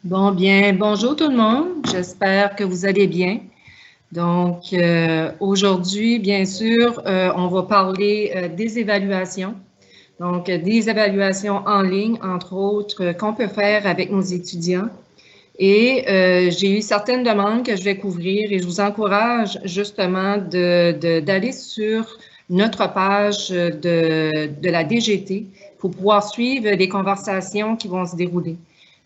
Bon, bien, bonjour tout le monde. J'espère que vous allez bien. Donc, aujourd'hui, bien sûr, on va parler des évaluations. Donc, des évaluations en ligne, entre autres, qu'on peut faire avec nos étudiants. Et j'ai eu certaines demandes que je vais couvrir et je vous encourage justement d'aller sur notre page de la DGT pour pouvoir suivre les conversations qui vont se dérouler.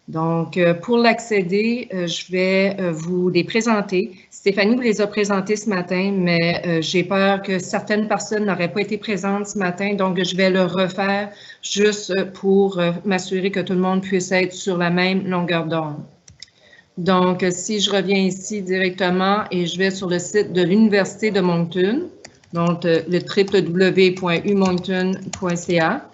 Donc, pour l'accéder, je vais vous les présenter. Stéphanie vous les a présentés ce matin, mais j'ai peur que certaines personnes n'auraient pas été présentes ce matin, donc je vais le refaire juste pour m'assurer que tout le monde puisse être sur la même longueur d'onde. Donc, si je reviens ici directement et je vais sur le site de l'Université de Moncton, donc le www.umoncton.ca,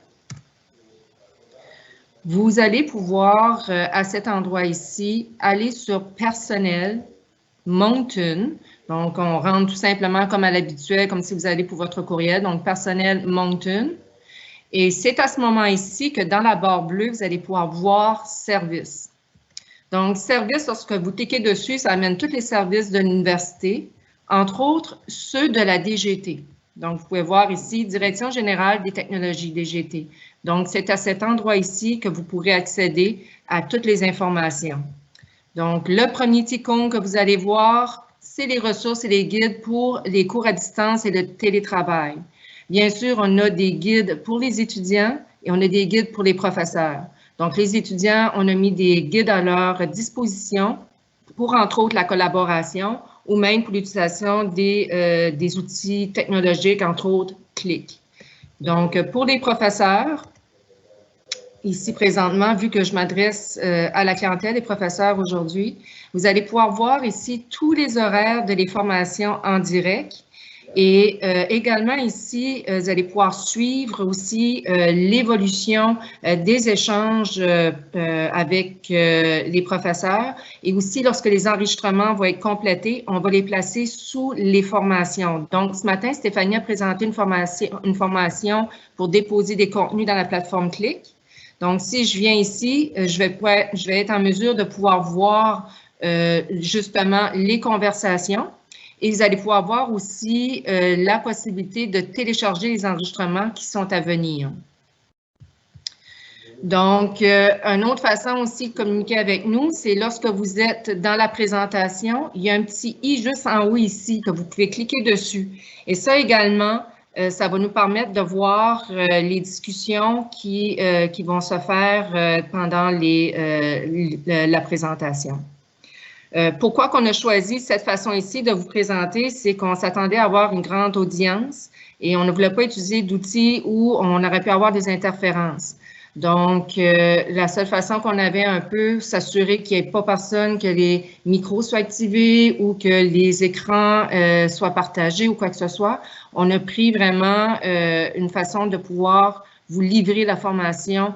vous allez pouvoir, à cet endroit ici, aller sur Personnel, Moncton. Donc, on rentre tout simplement comme à l'habituel, comme si vous allez pour votre courriel, donc Personnel, Moncton. Et c'est à ce moment ici que dans la barre bleue, vous allez pouvoir voir Services. Donc, Services, lorsque vous cliquez dessus, ça amène tous les services de l'université, entre autres ceux de la DGT. Donc, vous pouvez voir ici, Direction générale des technologies, DGT. Donc, c'est à cet endroit ici que vous pourrez accéder à toutes les informations. Donc, le premier icône que vous allez voir, c'est les ressources et les guides pour les cours à distance et le télétravail. Bien sûr, on a des guides pour les étudiants et on a des guides pour les professeurs. Donc, les étudiants, on a mis des guides à leur disposition pour, entre autres, la collaboration ou même pour l'utilisation des outils technologiques, entre autres, Click. Donc, pour les professeurs, ici présentement, vu que je m'adresse à la clientèle des professeurs aujourd'hui, vous allez pouvoir voir ici tous les horaires de les formations en direct. Et également ici, vous allez pouvoir suivre aussi l'évolution des échanges avec les professeurs et aussi lorsque les enregistrements vont être complétés, on va les placer sous les formations. Donc, ce matin, Stéphanie a présenté une formation pour déposer des contenus dans la plateforme Click. Donc, si je viens ici, je vais être en mesure de pouvoir voir justement les conversations. Et vous allez pouvoir voir aussi la possibilité de télécharger les enregistrements qui sont à venir. Donc, une autre façon aussi de communiquer avec nous, c'est lorsque vous êtes dans la présentation, il y a un petit i juste en haut ici que vous pouvez cliquer dessus. Et ça également, ça va nous permettre de voir les discussions qui vont se faire pendant la présentation. Pourquoi qu'on a choisi cette façon ici de vous présenter, c'est qu'on s'attendait à avoir une grande audience et on ne voulait pas utiliser d'outils où on aurait pu avoir des interférences. Donc, la seule façon qu'on avait un peu, s'assurer qu'il n'y ait pas personne, que les micros soient activés ou que les écrans soient partagés ou quoi que ce soit, on a pris vraiment une façon de pouvoir vous livrer la formation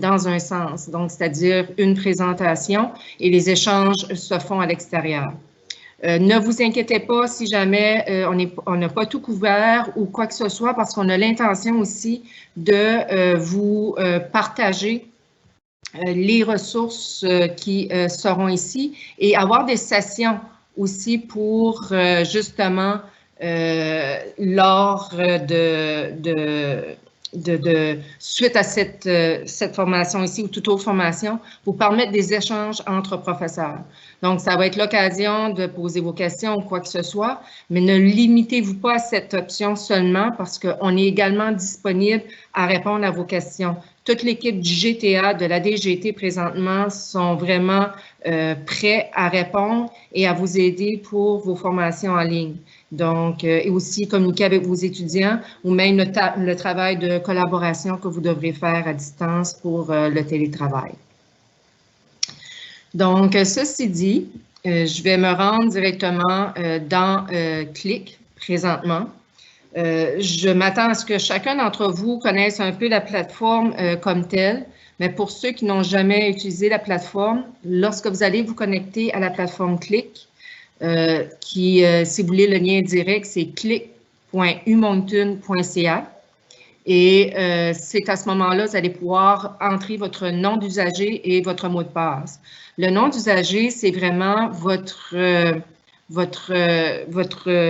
dans un sens, donc c'est-à-dire une présentation et les échanges se font à l'extérieur. Ne vous inquiétez pas si jamais on n'a pas tout couvert ou quoi que ce soit parce qu'on a l'intention aussi de vous partager les ressources qui seront ici et avoir des sessions aussi pour justement lors suite à cette formation ici ou toute autre formation, vous permettre des échanges entre professeurs. Donc, ça va être l'occasion de poser vos questions ou quoi que ce soit, mais ne limitez-vous pas à cette option seulement parce qu'on est également disponible à répondre à vos questions. Toute l'équipe du GTA, de la DGT présentement, sont vraiment prêts à répondre et à vous aider pour vos formations en ligne. Donc, et aussi communiquer avec vos étudiants ou même le travail de collaboration que vous devrez faire à distance pour le télétravail. Donc, ceci dit, je vais me rendre directement dans Click présentement. Je m'attends à ce que chacun d'entre vous connaisse un peu la plateforme comme telle, mais pour ceux qui n'ont jamais utilisé la plateforme, lorsque vous allez vous connecter à la plateforme Click, si vous voulez le lien direct, c'est click.umoncton.ca. Et c'est à ce moment-là, vous allez pouvoir entrer votre nom d'usager et votre mot de passe. Le nom d'usager, c'est vraiment votre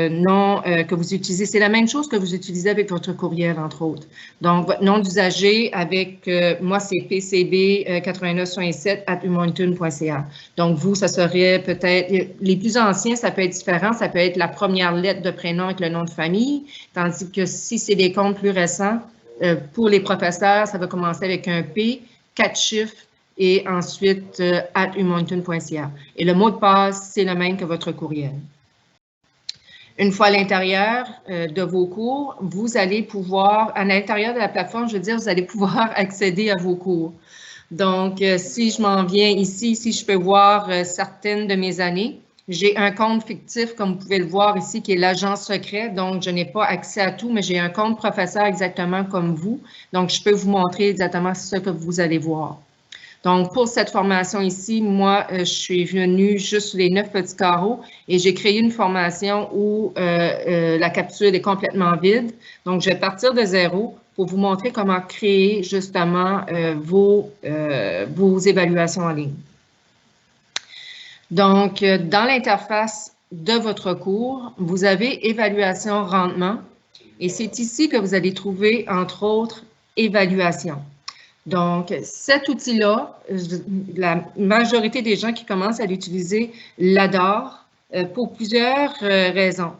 nom que vous utilisez. C'est la même chose que vous utilisez avec votre courriel, entre autres. Donc, votre nom d'usager avec, moi, c'est pcb8967@humonton.ca. Donc, vous, ça serait peut-être, les plus anciens, ça peut être différent. Ça peut être la première lettre de prénom avec le nom de famille, tandis que si c'est des comptes plus récents, pour les professeurs, ça va commencer avec un P, 4 chiffres, et ensuite @humonton.ca. Et le mot de passe, c'est le même que votre courriel. Une fois à l'intérieur de vos cours, vous allez pouvoir, à l'intérieur de la plateforme, je veux dire, vous allez pouvoir accéder à vos cours. Donc, si je m'en viens ici, je peux voir certaines de mes années. J'ai un compte fictif, comme vous pouvez le voir ici, qui est l'agent secret. Donc, je n'ai pas accès à tout, mais j'ai un compte professeur exactement comme vous. Donc, je peux vous montrer exactement ce que vous allez voir. Donc, pour cette formation ici, moi, je suis venue juste sur les 9 petits carreaux et j'ai créé une formation où la capsule est complètement vide. Donc, je vais partir de zéro pour vous montrer comment créer justement vos évaluations en ligne. Donc, dans l'interface de votre cours, vous avez évaluation rendement et c'est ici que vous allez trouver, entre autres, évaluation. Donc, cet outil-là, la majorité des gens qui commencent à l'utiliser l'adorent pour plusieurs raisons.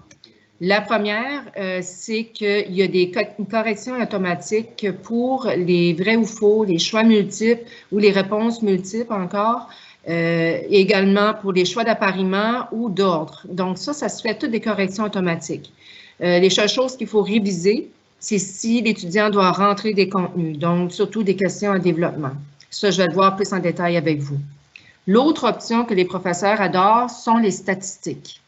La première, c'est qu'il y a des corrections automatiques pour les vrais ou faux, les choix multiples ou les réponses multiples encore, également pour les choix d'appariement ou d'ordre. Donc, ça se fait toutes des corrections automatiques. Les seules choses qu'il faut réviser, c'est si l'étudiant doit rentrer des contenus, donc surtout des questions en développement. Ça, je vais le voir plus en détail avec vous. L'autre option que les professeurs adorent sont les statistiques.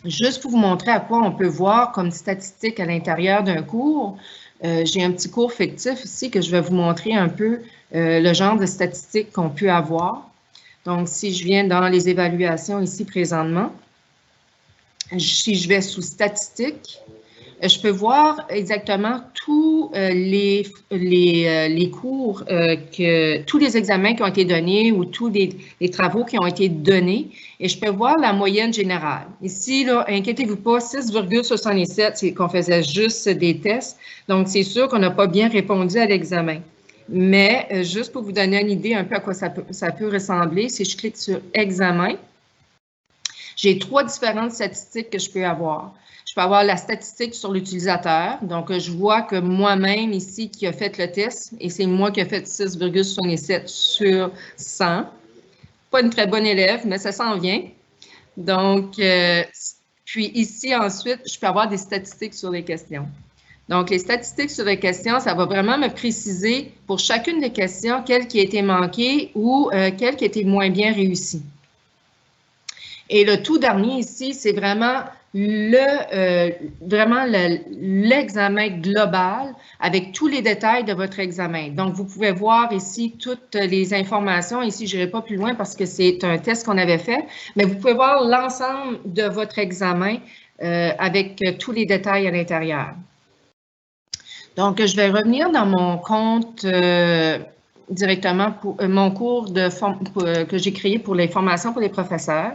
Juste pour vous montrer à quoi on peut voir comme statistiques à l'intérieur d'un cours, j'ai un petit cours fictif ici que je vais vous montrer un peu le genre de statistiques qu'on peut avoir. Donc, si je viens dans les évaluations ici présentement, si je vais sous statistiques, je peux voir exactement tous les cours, tous les examens qui ont été donnés ou tous les travaux qui ont été donnés et je peux voir la moyenne générale. Ici, là, inquiétez-vous pas, 6,67, c'est qu'on faisait juste des tests, donc c'est sûr qu'on n'a pas bien répondu à l'examen. Mais juste pour vous donner une idée un peu à quoi ça peut ressembler, si je clique sur « Examen », j'ai 3 différentes statistiques que je peux avoir. Je peux avoir la statistique sur l'utilisateur. Donc, je vois que moi-même ici qui a fait le test, et c'est moi qui ai fait 6,67 sur 100. Pas une très bonne élève, mais ça s'en vient. Donc, puis ici, ensuite, je peux avoir des statistiques sur les questions. Donc, les statistiques sur les questions, ça va vraiment me préciser pour chacune des questions quelle qui a été manquée ou quelle qui a été moins bien réussie. Et le tout dernier ici, c'est vraiment l'examen global avec tous les détails de votre examen. Donc, vous pouvez voir ici toutes les informations. Ici, je n'irai pas plus loin parce que c'est un test qu'on avait fait, mais vous pouvez voir l'ensemble de votre examen avec tous les détails à l'intérieur. Donc, je vais revenir dans mon compte directement pour mon cours que j'ai créé pour les formations pour les professeurs.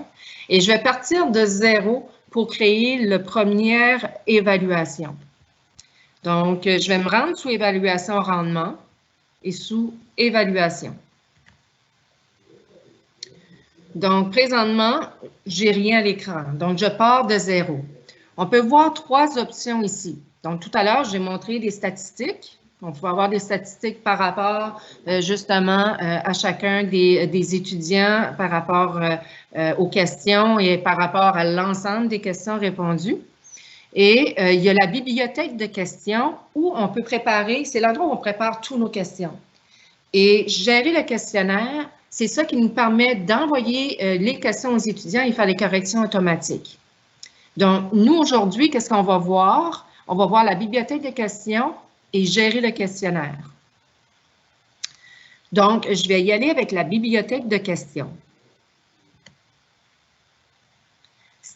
Et je vais partir de zéro pour créer la première évaluation. Donc, je vais me rendre sous évaluation rendement et sous évaluation. Donc, présentement, j'ai rien à l'écran. Donc, je pars de zéro. On peut voir 3 options ici. Donc, tout à l'heure, j'ai montré des statistiques. On peut avoir des statistiques par rapport justement à chacun des étudiants, par rapport aux questions et par rapport à l'ensemble des questions répondues. Et il y a la bibliothèque de questions où on peut préparer, c'est l'endroit où on prépare toutes nos questions. Et gérer le questionnaire, c'est ça qui nous permet d'envoyer les questions aux étudiants et faire les corrections automatiques. Donc, nous, aujourd'hui, qu'est-ce qu'on va voir? On va voir la bibliothèque de questions et gérer le questionnaire. Donc, je vais y aller avec la bibliothèque de questions.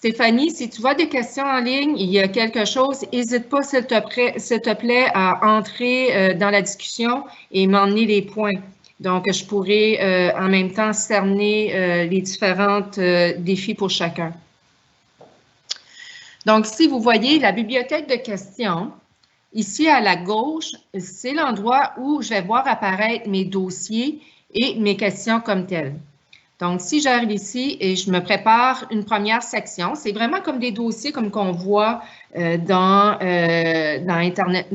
Stéphanie, si tu vois des questions en ligne, il y a quelque chose, n'hésite pas, s'il te plaît, à entrer dans la discussion et m'emmener les points. Donc, je pourrais en même temps cerner les différents défis pour chacun. Donc, ici, vous voyez la bibliothèque de questions. Ici, à la gauche, c'est l'endroit où je vais voir apparaître mes dossiers et mes questions comme telles. Donc, si j'arrive ici et je me prépare une première section, c'est vraiment comme des dossiers comme qu'on voit dans Internet,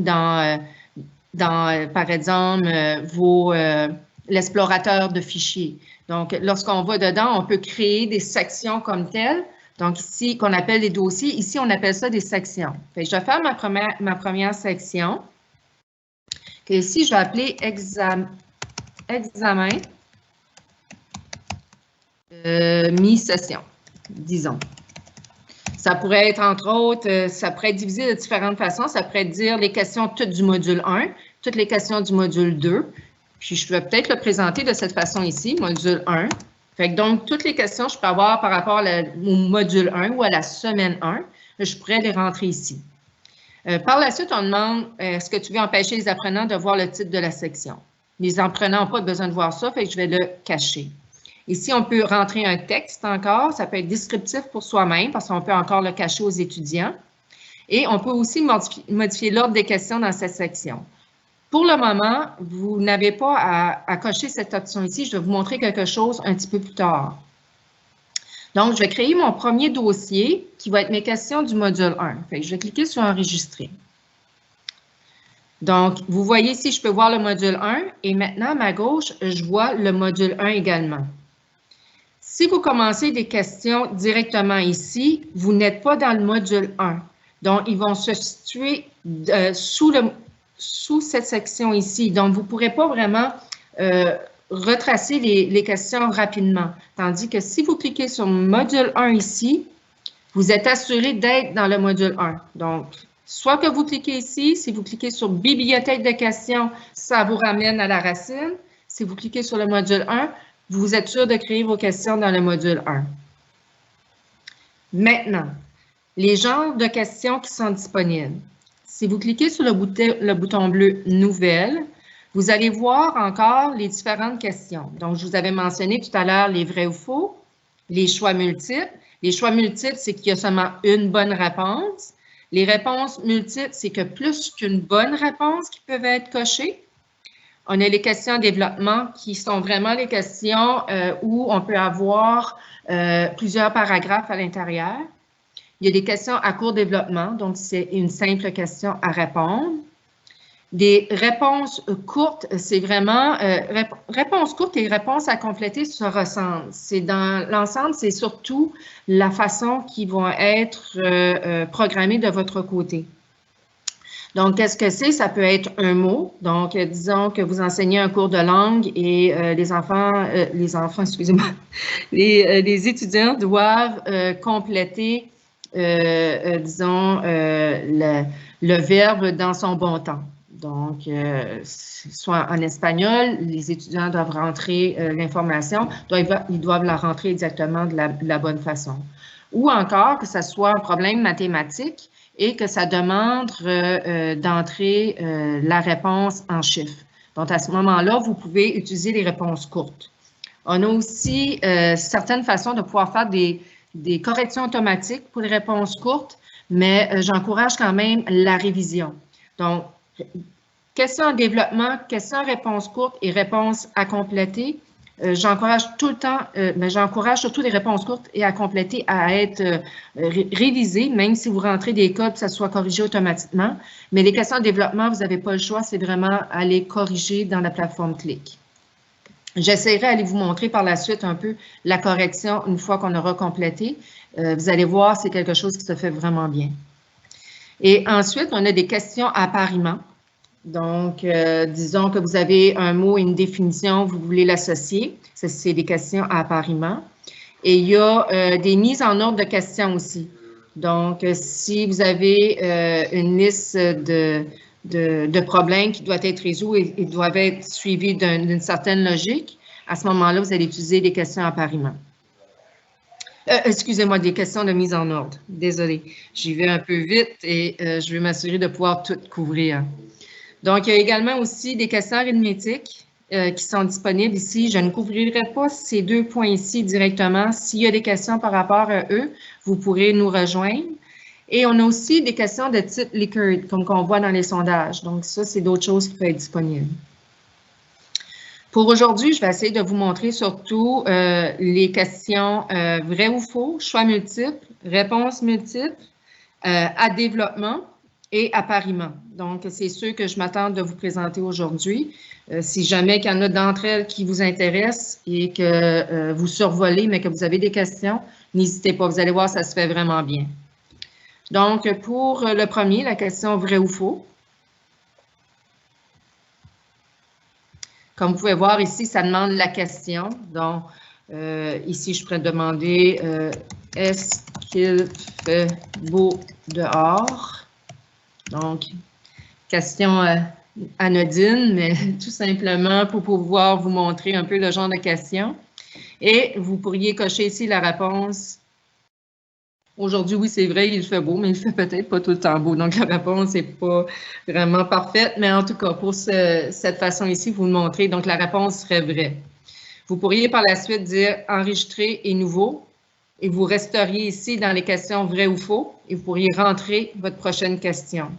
par exemple, l'explorateur de fichiers. Donc, lorsqu'on va dedans, on peut créer des sections comme telles. Donc, ici, qu'on appelle les dossiers, ici, on appelle ça des sections. Fait que je vais faire ma première section. Et ici, je vais appeler examen mi-session, disons. Ça pourrait être, entre autres, ça pourrait être divisé de différentes façons. Ça pourrait dire les questions toutes du module 1, toutes les questions du module 2. Puis, je vais peut-être le présenter de cette façon ici, module 1. Fait que donc, toutes les questions que je peux avoir par rapport au module 1 ou à la semaine 1, je pourrais les rentrer ici. Par la suite, on demande, est-ce que tu veux empêcher les apprenants de voir le titre de la section? Les apprenants n'ont pas besoin de voir ça, fait que je vais le cacher. Ici, on peut rentrer un texte encore. Ça peut être descriptif pour soi-même parce qu'on peut encore le cacher aux étudiants. Et on peut aussi modifier l'ordre des questions dans cette section. Pour le moment, vous n'avez pas à cocher cette option ici. Je vais vous montrer quelque chose un petit peu plus tard. Donc, je vais créer mon premier dossier qui va être mes questions du module 1. Fait que je vais cliquer sur Enregistrer. Donc, vous voyez ici, je peux voir le module 1 et maintenant, à ma gauche, je vois le module 1 également. Si vous commencez des questions directement ici, vous n'êtes pas dans le module 1. Donc, ils vont se situer sous cette section ici. Donc, vous ne pourrez pas vraiment retracer les questions rapidement. Tandis que si vous cliquez sur module 1 ici, vous êtes assuré d'être dans le module 1. Donc, soit que vous cliquez ici, si vous cliquez sur bibliothèque de questions, ça vous ramène à la racine. Si vous cliquez sur le module 1, vous êtes sûr de créer vos questions dans le module 1. Maintenant, les genres de questions qui sont disponibles. Si vous cliquez sur le bouton bleu « Nouvelles », vous allez voir encore les différentes questions. Donc, je vous avais mentionné tout à l'heure les vrais ou faux, les choix multiples. Les choix multiples, c'est qu'il y a seulement une bonne réponse. Les réponses multiples, c'est que plus qu'une bonne réponse qui peuvent être cochées. On a les questions en développement qui sont vraiment les questions où on peut avoir plusieurs paragraphes à l'intérieur. Il y a des questions à court développement, donc c'est une simple question à répondre. Des réponses courtes, c'est vraiment réponses courtes et réponses à compléter se ressemblent. C'est dans l'ensemble, c'est surtout la façon qui vont être programmées de votre côté. Donc, qu'est-ce que c'est? Ça peut être un mot. Donc, disons que vous enseignez un cours de langue et les enfants, excusez-moi, les étudiants doivent compléter, disons, le verbe dans son bon temps. Donc, soit en espagnol, les étudiants doivent rentrer l'information, ils doivent la rentrer exactement de la bonne façon. Ou encore que ce soit un problème mathématique et que ça demande d'entrer la réponse en chiffres. Donc, à ce moment-là, vous pouvez utiliser les réponses courtes. On a aussi certaines façons de pouvoir faire des corrections automatiques pour les réponses courtes, mais j'encourage quand même la révision. Donc, questions en développement, questions en réponse courte et réponses à compléter. J'encourage tout le temps, mais j'encourage surtout les réponses courtes et à compléter, à être révisées, même si vous rentrez des codes, que ça soit corrigé automatiquement. Mais les questions en développement, vous n'avez pas le choix, c'est vraiment à les corriger dans la plateforme Click. J'essaierai d'aller vous montrer par la suite un peu la correction une fois qu'on aura complété. Vous allez voir, c'est quelque chose qui se fait vraiment bien. Et ensuite, on a des questions à appariement. Donc, disons que vous avez un mot et une définition, vous voulez l'associer. Ça, c'est des questions à appariement. Et il y a des mises en ordre de questions aussi. Donc, si vous avez une liste de problèmes qui doivent être résolus et doivent être suivis d'une certaine logique, à ce moment-là, vous allez utiliser des questions à appariement. Excusez-moi, des questions de mise en ordre. Désolée, j'y vais un peu vite et je vais m'assurer de pouvoir tout couvrir. Donc, il y a également aussi des questions arithmétiques qui sont disponibles ici. Je ne couvrirai pas ces 2 points ici directement. S'il y a des questions par rapport à eux, vous pourrez nous rejoindre. Et on a aussi des questions de type Likert, comme qu'on voit dans les sondages. Donc, ça, c'est d'autres choses qui peuvent être disponibles. Pour aujourd'hui, je vais essayer de vous montrer surtout les questions vrai ou faux, choix multiples, réponses multiples, à développement et appariement. Donc, c'est ceux que je m'attends de vous présenter aujourd'hui. Si jamais il y en a d'entre elles qui vous intéressent et que vous survolez, mais que vous avez des questions, n'hésitez pas. Vous allez voir, ça se fait vraiment bien. Donc, pour le premier, la question vrai ou faux. Comme vous pouvez voir ici, ça demande la question. Donc, ici, je pourrais demander est-ce qu'il fait beau dehors? Donc, question anodine, mais tout simplement pour pouvoir vous montrer un peu le genre de question. Et vous pourriez cocher ici la réponse. Aujourd'hui, oui, c'est vrai, il fait beau, mais il fait peut-être pas tout le temps beau. Donc, la réponse n'est pas vraiment parfaite. Mais en tout cas, pour cette façon ici, vous le montrez. Donc, la réponse serait vraie. Vous pourriez par la suite dire enregistrer et nouveau. Et vous resteriez ici dans les questions vrai ou faux. Et vous pourriez rentrer votre prochaine question.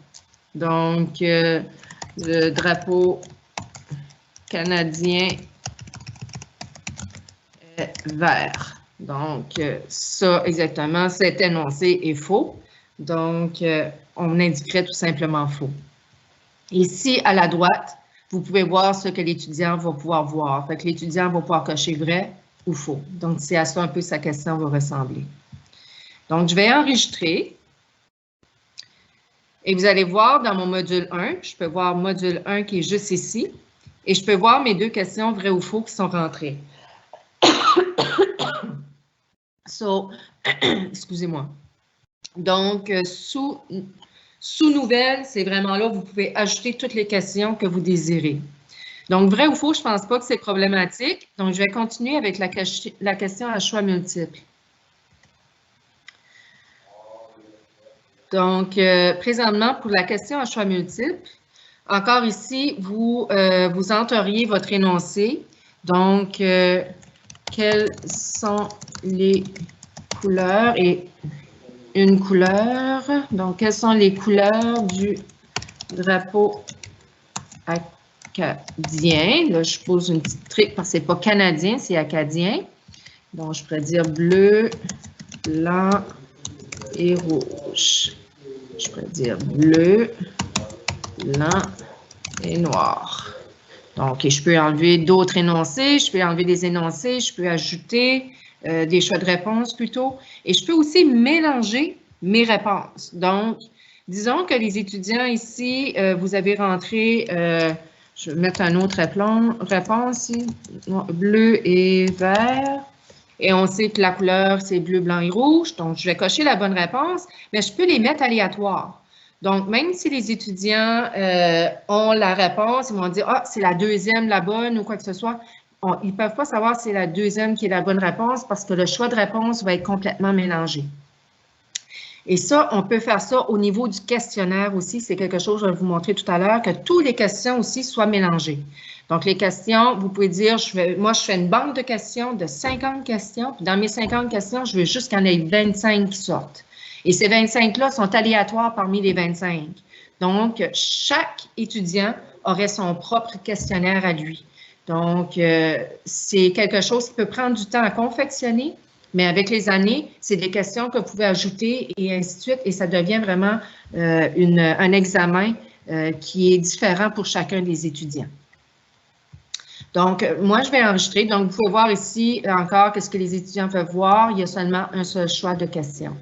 Donc, le drapeau canadien est vert. Donc, ça, exactement, cet énoncé est faux. Donc, on indiquerait tout simplement faux. Ici, à la droite, vous pouvez voir ce que l'étudiant va pouvoir voir. Fait que l'étudiant va pouvoir cocher vrai ou faux. Donc, c'est à ça un peu sa question va ressembler. Donc, je vais enregistrer. Et vous allez voir dans mon module 1, je peux voir module 1 qui est juste ici. Et je peux voir mes 2 questions vrai ou faux qui sont rentrées. Excusez-moi. Donc, sous nouvelle, c'est vraiment là où vous pouvez ajouter toutes les questions que vous désirez. Donc, vrai ou faux, je ne pense pas que c'est problématique. Donc, je vais continuer avec la question à choix multiples. Donc, présentement, pour la question à choix multiples, encore ici, vous entreriez votre énoncé. Donc, quelles sont les couleurs et une couleur. Donc, quelles sont les couleurs du drapeau acadien? Là, je pose une petite trick parce que ce n'est pas canadien, c'est acadien. Donc, je pourrais dire bleu, blanc et rouge. Je pourrais dire bleu, blanc et noir. Donc, je peux enlever d'autres énoncés, je peux enlever des énoncés, je peux ajouter des choix de réponse plutôt. Et je peux aussi mélanger mes réponses. Donc, disons que les étudiants ici, vous avez rentré, je vais mettre un autre réponse ici, bleu et vert. Et on sait que la couleur, c'est bleu, blanc et rouge. Donc, je vais cocher la bonne réponse, mais je peux les mettre aléatoires. Donc, même si les étudiants ont la réponse, ils vont dire « Ah, c'est la deuxième la bonne » ou quoi que ce soit. Ils ne peuvent pas savoir si c'est la deuxième qui est la bonne réponse parce que le choix de réponse va être complètement mélangé. Et ça, on peut faire ça au niveau du questionnaire aussi. C'est quelque chose que je vais vous montrer tout à l'heure, que toutes les questions aussi soient mélangées. Donc, les questions, vous pouvez dire, moi, je fais une banque de questions de 50 questions. Puis dans mes 50 questions, je veux juste qu'il y en ait 25 qui sortent. Et ces 25-là sont aléatoires parmi les 25. Donc, chaque étudiant aurait son propre questionnaire à lui. Donc, c'est quelque chose qui peut prendre du temps à confectionner, mais avec les années, c'est des questions que vous pouvez ajouter et ainsi de suite, et ça devient vraiment un examen qui est différent pour chacun des étudiants. Donc, moi, je vais enregistrer. Donc, vous pouvez voir ici encore qu'est-ce que les étudiants peuvent voir. Il y a seulement un seul choix de questions.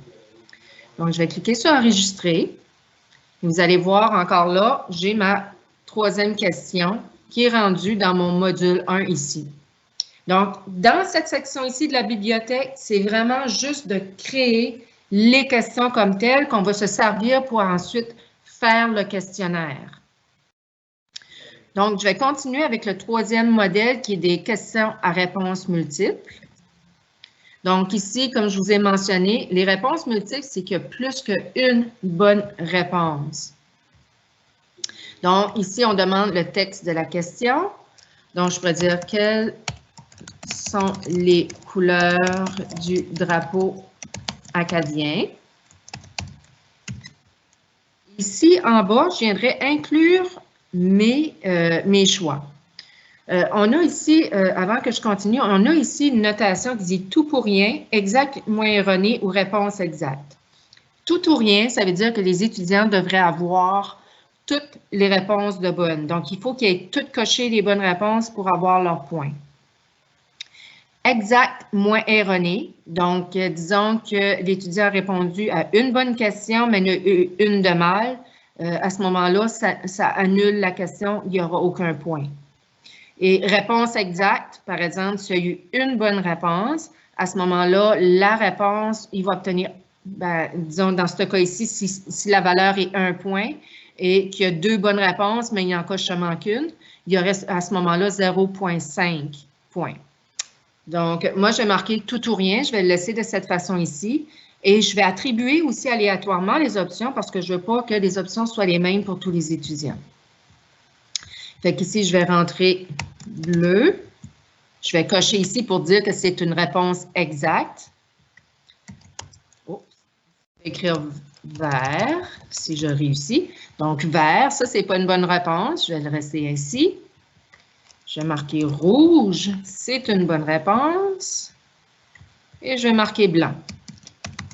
Donc, je vais cliquer sur « Enregistrer ». Vous allez voir encore là, j'ai ma 3e question qui est rendue dans mon module 1 ici. Donc, dans cette section ici de la bibliothèque, c'est vraiment juste de créer les questions comme telles qu'on va se servir pour ensuite faire le questionnaire. Donc, je vais continuer avec le 3e modèle qui est des questions à réponse multiples. Donc ici, comme je vous ai mentionné, les réponses multiples, c'est qu'il y a plus qu'une bonne réponse. Donc ici, on demande le texte de la question. Donc je pourrais dire quelles sont les couleurs du drapeau acadien. Ici, en bas, je viendrai inclure mes choix. On a ici, avant que je continue, on a ici une notation qui dit tout pour rien, exact moins erroné ou réponse exacte. Tout ou rien, ça veut dire que les étudiants devraient avoir toutes les réponses de bonnes. Donc, il faut qu'ils aient toutes coché les bonnes réponses pour avoir leurs points. Exact moins erroné. Donc, disons que l'étudiant a répondu à une bonne question, mais une de mal. À ce moment-là, ça annule la question, il n'y aura aucun point. Et réponse exacte, par exemple, s'il y a eu une bonne réponse, à ce moment-là, la réponse, il va obtenir, disons, dans ce cas ici, si la valeur est 1 point et qu'il y a 2 bonnes réponses, mais il n'en coche seulement qu'une, il y aurait à ce moment-là 0,5 points. Donc, moi, je vais marquer tout ou rien. Je vais le laisser de cette façon ici. Et je vais attribuer aussi aléatoirement les options parce que je ne veux pas que les options soient les mêmes pour tous les étudiants. Fait qu'ici, je vais rentrer bleu. Je vais cocher ici pour dire que c'est une réponse exacte. Oh, je vais écrire vert si je réussis. Donc, vert, ça, c'est pas une bonne réponse. Je vais le rester ainsi. Je vais marquer rouge, c'est une bonne réponse. Et je vais marquer blanc.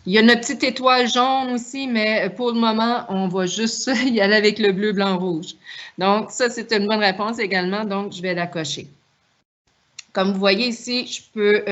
Il y a notre petite étoile jaune aussi, mais pour le moment, on va juste y aller avec le bleu, blanc, rouge. Donc, ça, c'est une bonne réponse également, donc je vais la cocher. Comme vous voyez ici, je peux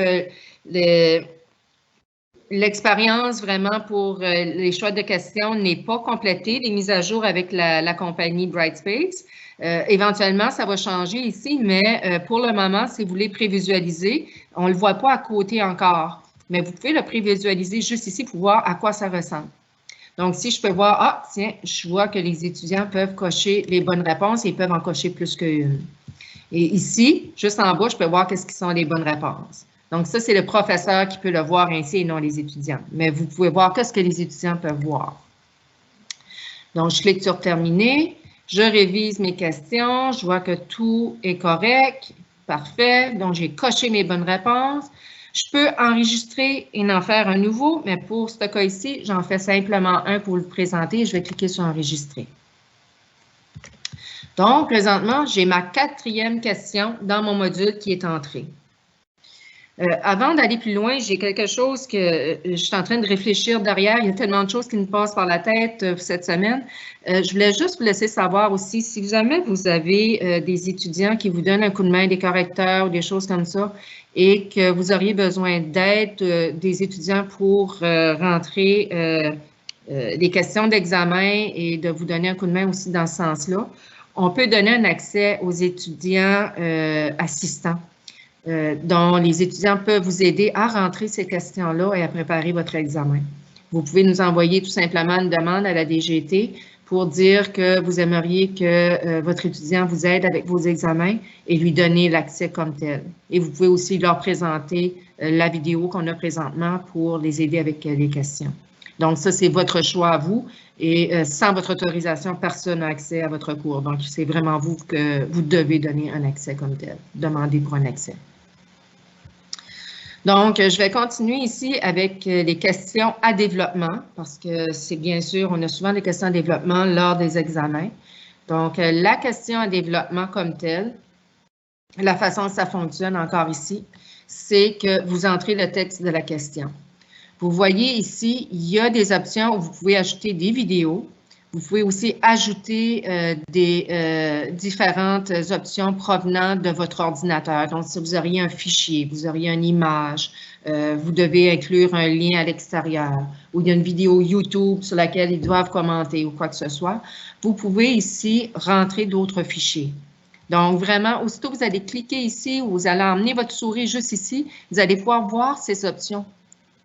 l'expérience vraiment pour les choix de questions n'est pas complétée, les mises à jour avec la compagnie Brightspace. Éventuellement, ça va changer ici, mais pour le moment, si vous voulez prévisualiser, on ne le voit pas à côté encore. Mais vous pouvez le prévisualiser juste ici pour voir à quoi ça ressemble. Donc, si je peux voir, ah, tiens, je vois que les étudiants peuvent cocher les bonnes réponses et ils peuvent en cocher plus qu'une. Et ici, juste en bas, je peux voir qu'est-ce qui sont les bonnes réponses. Donc, ça, c'est le professeur qui peut le voir ainsi et non les étudiants. Mais vous pouvez voir qu'est-ce que les étudiants peuvent voir. Donc, je clique sur Terminer. Je révise mes questions. Je vois que tout est correct. Parfait. Donc, j'ai coché mes bonnes réponses. Je peux enregistrer et en faire un nouveau, mais pour ce cas ici, j'en fais simplement un pour le présenter. Je vais cliquer sur Enregistrer. Donc, présentement, j'ai ma 4e question dans mon module qui est entrée. Avant d'aller plus loin, j'ai quelque chose que je suis en train de réfléchir derrière. Il y a tellement de choses qui me passent par la tête cette semaine. Je voulais juste vous laisser savoir aussi, si jamais vous avez des étudiants qui vous donnent un coup de main, des correcteurs ou des choses comme ça, et que vous auriez besoin d'aide des étudiants pour rentrer les questions d'examen et de vous donner un coup de main aussi dans ce sens-là, on peut donner un accès aux étudiants assistants. Dont les étudiants peuvent vous aider à rentrer ces questions-là et à préparer votre examen. Vous pouvez nous envoyer tout simplement une demande à la DGT pour dire que vous aimeriez que votre étudiant vous aide avec vos examens et lui donner l'accès comme tel. Et vous pouvez aussi leur présenter la vidéo qu'on a présentement pour les aider avec les questions. Donc, ça, c'est votre choix à vous et sans votre autorisation, personne n'a accès à votre cours. Donc, c'est vraiment vous que vous devez donner un accès comme tel, demander pour un accès. Donc, je vais continuer ici avec les questions à développement, parce que c'est bien sûr, on a souvent des questions à développement lors des examens. Donc, la question à développement comme telle, la façon que ça fonctionne encore ici, c'est que vous entrez le texte de la question. Vous voyez ici, il y a des options où vous pouvez ajouter des vidéos. Vous pouvez aussi ajouter des différentes options provenant de votre ordinateur. Donc, si vous auriez un fichier, vous auriez une image, vous devez inclure un lien à l'extérieur ou il y a une vidéo YouTube sur laquelle ils doivent commenter ou quoi que ce soit, vous pouvez ici rentrer d'autres fichiers. Donc, vraiment, aussitôt vous allez cliquer ici ou vous allez emmener votre souris juste ici, vous allez pouvoir voir ces options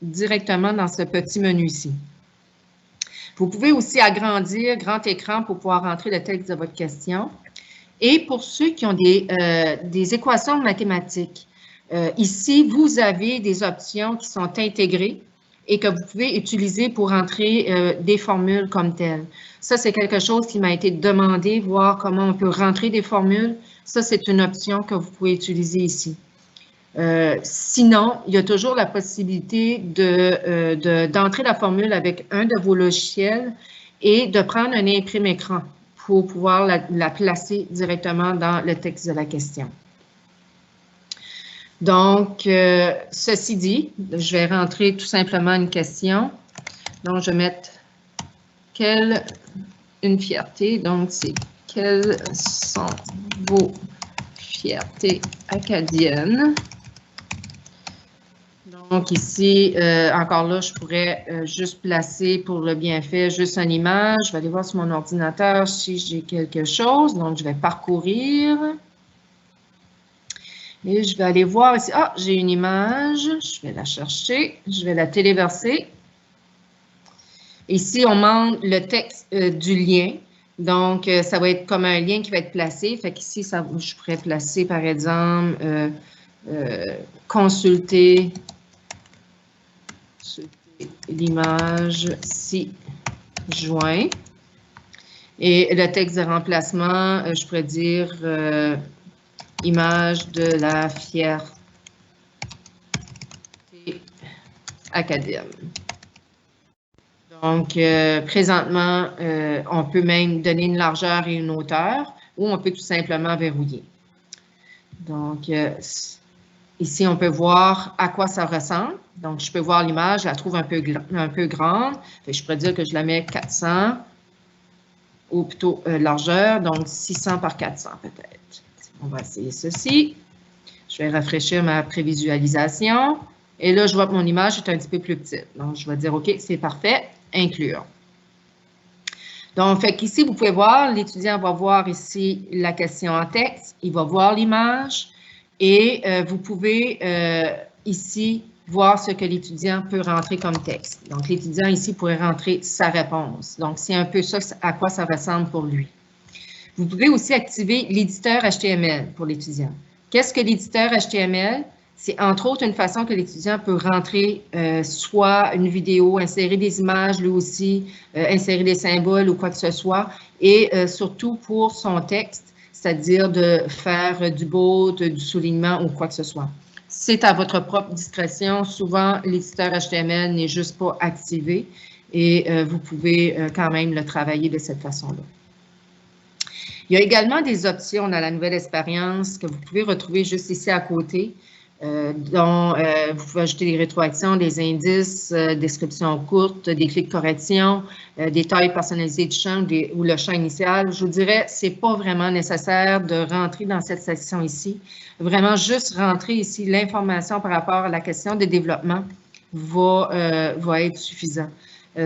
directement dans ce petit menu ici. Vous pouvez aussi agrandir grand écran pour pouvoir rentrer le texte de votre question. Et pour ceux qui ont des équations mathématiques, Ici, vous avez des options qui sont intégrées et que vous pouvez utiliser pour entrer des formules comme telles. Ça, c'est quelque chose qui m'a été demandé, voir comment on peut rentrer des formules. Ça, c'est une option que vous pouvez utiliser ici. Sinon, il y a toujours la possibilité d'entrer la formule avec un de vos logiciels et de prendre un imprime-écran pour pouvoir la placer directement dans le texte de la question. Donc, ceci dit, je vais rentrer tout simplement une question. Donc, je vais mettre une fierté. Donc, c'est quelles sont vos fiertés acadiennes? Donc, ici, encore là, je pourrais juste placer pour le bienfait juste une image. Je vais aller voir sur mon ordinateur si j'ai quelque chose. Donc, je vais parcourir. Et je vais aller voir ici. Ah, j'ai une image. Je vais la chercher. Je vais la téléverser. Ici, on demande le texte du lien. Donc, ça va être comme un lien qui va être placé. Fait qu'ici, je pourrais placer, par exemple, consulter l'image ci-joint. Et le texte de remplacement, je pourrais dire image de la fierté acadienne. Donc, présentement, on peut même donner une largeur et une hauteur ou on peut tout simplement verrouiller. Donc, ici, on peut voir à quoi ça ressemble. Donc, je peux voir l'image, je la trouve un peu grande. Je pourrais dire que je la mets 400 ou plutôt largeur, donc 600 par 400 peut-être. On va essayer ceci. Je vais rafraîchir ma prévisualisation. Et là, je vois que mon image est un petit peu plus petite. Donc, je vais dire OK, c'est parfait, inclure. Donc, fait qu'ici, vous pouvez voir, l'étudiant va voir ici la question en texte, il va voir l'image et vous pouvez ici voir ce que l'étudiant peut rentrer comme texte. Donc, l'étudiant ici pourrait rentrer sa réponse. Donc, c'est un peu ça à quoi ça ressemble pour lui. Vous pouvez aussi activer l'éditeur HTML pour l'étudiant. Qu'est-ce que l'éditeur HTML? C'est entre autres une façon que l'étudiant peut rentrer soit une vidéo, insérer des images lui aussi, insérer des symboles ou quoi que ce soit, et surtout pour son texte, c'est-à-dire de faire du bold, du soulignement ou quoi que ce soit. C'est à votre propre discrétion. Souvent, l'éditeur HTML n'est juste pas activé et vous pouvez quand même le travailler de cette façon-là. Il y a également des options dans la nouvelle expérience que vous pouvez retrouver juste ici à côté, dont vous pouvez ajouter des rétroactions, des indices, descriptions courtes, des clics de correction, des tailles personnalisées de champ ou le champ initial. Je vous dirais, ce n'est pas vraiment nécessaire de rentrer dans cette section ici. Vraiment, juste rentrer ici l'information par rapport à la question de développement va être suffisant.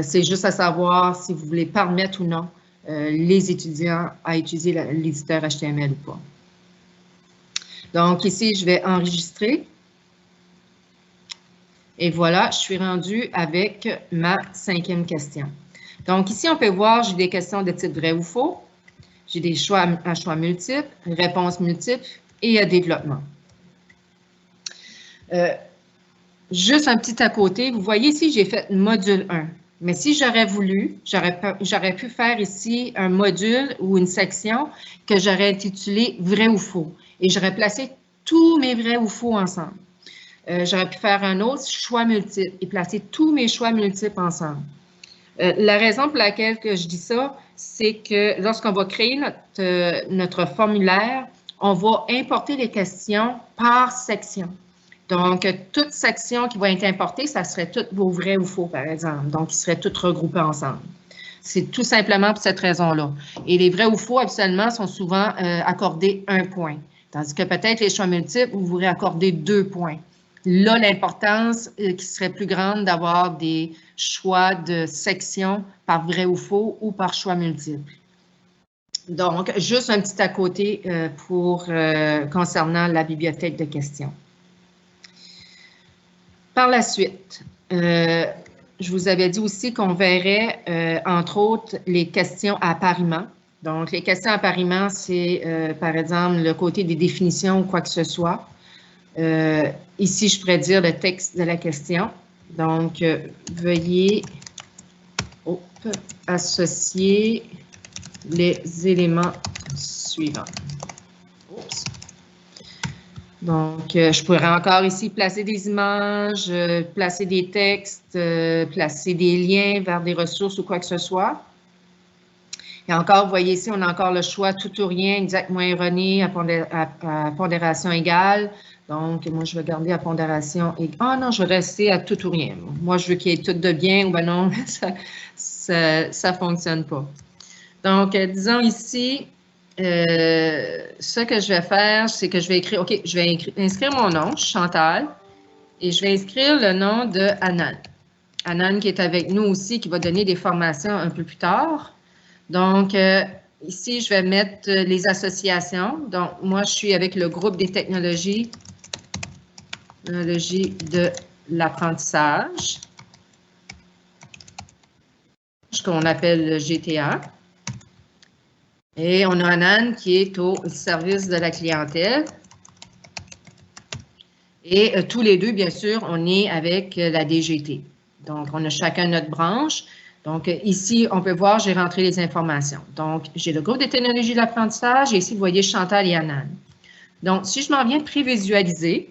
C'est juste à savoir si vous voulez permettre ou non les étudiants à utiliser l'éditeur HTML ou pas. Donc, ici, je vais enregistrer. Et voilà, je suis rendue avec ma 5e question. Donc, ici, on peut voir, j'ai des questions de type vrai ou faux. J'ai des choix à choix multiples, réponses multiples et développement. Juste un petit à côté, vous voyez ici, j'ai fait module 1. Mais si j'aurais voulu, j'aurais pu faire ici un module ou une section que j'aurais intitulé vrai ou faux. Et j'aurais placé tous mes vrais ou faux ensemble. J'aurais pu faire un autre choix multiple et placer tous mes choix multiples ensemble. La raison pour laquelle que je dis ça, c'est que lorsqu'on va créer notre formulaire, on va importer les questions par section. Donc, toute section qui va être importée, ça serait toutes vos vrais ou faux, par exemple. Donc, ils seraient toutes regroupés ensemble. C'est tout simplement pour cette raison-là. Et les vrais ou faux, habituellement, sont souvent accordés 1 point. Tandis que peut-être les choix multiples, vous pourrez accorder 2 points. Là, l'importance qui serait plus grande d'avoir des choix de section par vrai ou faux ou par choix multiple. Donc, juste un petit à côté concernant la bibliothèque de questions. Par la suite, je vous avais dit aussi qu'on verrait, entre autres, les questions à appariement. Donc, les questions à appariement, c'est, par exemple, le côté des définitions ou quoi que ce soit. Ici, je pourrais dire le texte de la question. Donc, veuillez associer les éléments suivants. Oups. Donc, je pourrais encore ici placer des images, placer des textes, placer des liens vers des ressources ou quoi que ce soit. Et encore, vous voyez ici, on a encore le choix tout ou rien, exact moins erroné, à pondération égale. Donc, moi, je vais garder à pondération égale. Ah non, je vais rester à tout ou rien. Moi, je veux qu'il y ait tout de bien, ou ben non, ça ne fonctionne pas. Donc, disons ici, ce que je vais faire, c'est que je vais écrire, OK, je vais inscrire mon nom, Chantal, et je vais inscrire le nom de Anan. Anan qui est avec nous aussi, qui va donner des formations un peu plus tard. Donc, ici, je vais mettre les associations. Donc, moi, je suis avec le groupe des technologies de l'apprentissage, ce qu'on appelle le GTA. Et on a Anan qui est au service de la clientèle. Et tous les deux, bien sûr, on est avec la DGT. Donc, on a chacun notre branche. Donc, ici, on peut voir, j'ai rentré les informations. Donc, j'ai le groupe des technologies de l'apprentissage et ici, vous voyez Chantal et Anan. Donc, si je m'en viens prévisualiser,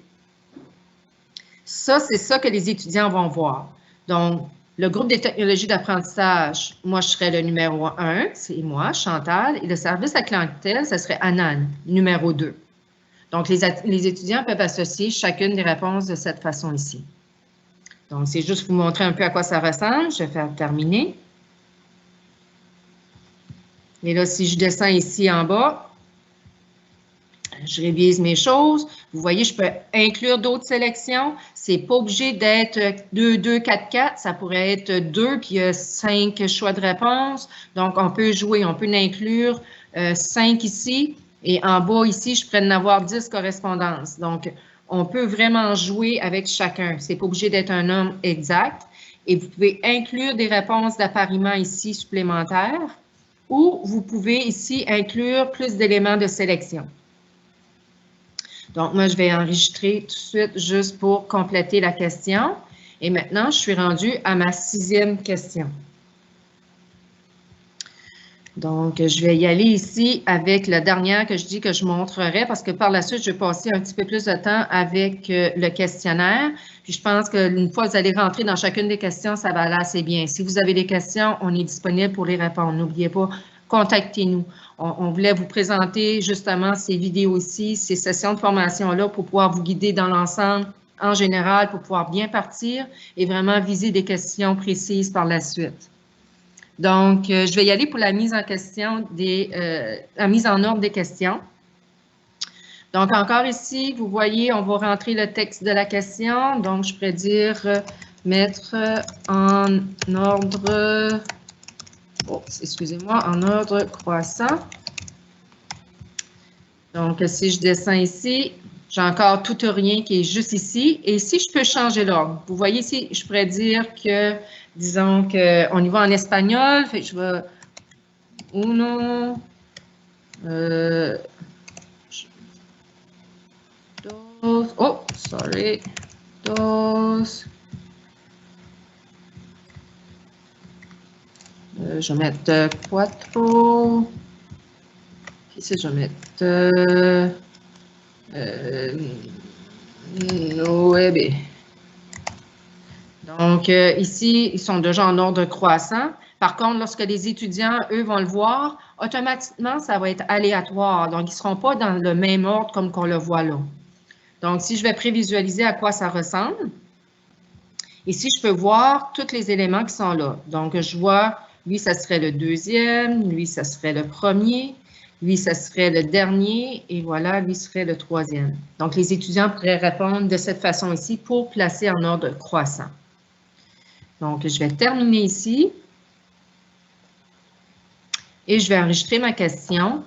ça, c'est ça que les étudiants vont voir. Donc, le groupe des technologies d'apprentissage, moi, je serais le numéro 1, c'est moi, Chantal, et le service à la clientèle, ce serait Anan, numéro 2. Donc, les étudiants peuvent associer chacune des réponses de cette façon ici. Donc, c'est juste pour vous montrer un peu à quoi ça ressemble. Je vais faire terminer. Et là, si je descends ici en bas, je révise mes choses. Vous voyez, je peux inclure d'autres sélections. C'est pas obligé d'être 2, 2, 4, 4. Ça pourrait être 2, puis il y a 5 choix de réponse. Donc, on peut jouer, on peut inclure 5 ici. Et en bas, ici, je pourrais en avoir 10 correspondances. Donc, on peut vraiment jouer avec chacun. C'est pas obligé d'être un nombre exact. Et vous pouvez inclure des réponses d'appariement ici supplémentaires. Ou vous pouvez ici inclure plus d'éléments de sélection. Donc, moi, je vais enregistrer tout de suite juste pour compléter la question. Et maintenant, je suis rendue à ma 6e question. Donc, je vais y aller ici avec la dernière que je dis que je montrerai parce que par la suite, je vais passer un petit peu plus de temps avec le questionnaire. Puis, je pense qu'une fois que vous allez rentrer dans chacune des questions, ça va aller assez bien. Si vous avez des questions, on est disponible pour les répondre. N'oubliez pas, contactez-nous. On voulait vous présenter justement ces vidéos ici, ces sessions de formation-là pour pouvoir vous guider dans l'ensemble en général, pour pouvoir bien partir et vraiment viser des questions précises par la suite. Donc, je vais y aller pour la mise en question la mise en ordre des questions. Donc, encore ici, vous voyez, on va rentrer le texte de la question. Donc, je pourrais dire mettre en ordre, excusez-moi, en ordre croissant. Donc, si je descends ici, j'ai encore tout ou rien qui est juste ici. Et ici, je peux changer l'ordre. Vous voyez ici, je pourrais dire que, disons qu'on y va en espagnol. Fait que je vais uno, dos, oh, sorry, dos. Je vais mettre cuatro. Ici, je vais mettre nueve. Donc, ici, ils sont déjà en ordre croissant. Par contre, lorsque les étudiants, eux, vont le voir, automatiquement, ça va être aléatoire. Donc, ils ne seront pas dans le même ordre comme qu'on le voit là. Donc, si je vais prévisualiser à quoi ça ressemble, ici, je peux voir tous les éléments qui sont là. Donc, je vois, lui, ça serait le deuxième, lui, ça serait le premier, lui, ça serait le dernier, et voilà, lui serait le troisième. Donc, les étudiants pourraient répondre de cette façon ici pour placer en ordre croissant. Donc, je vais terminer ici. Et je vais enregistrer ma question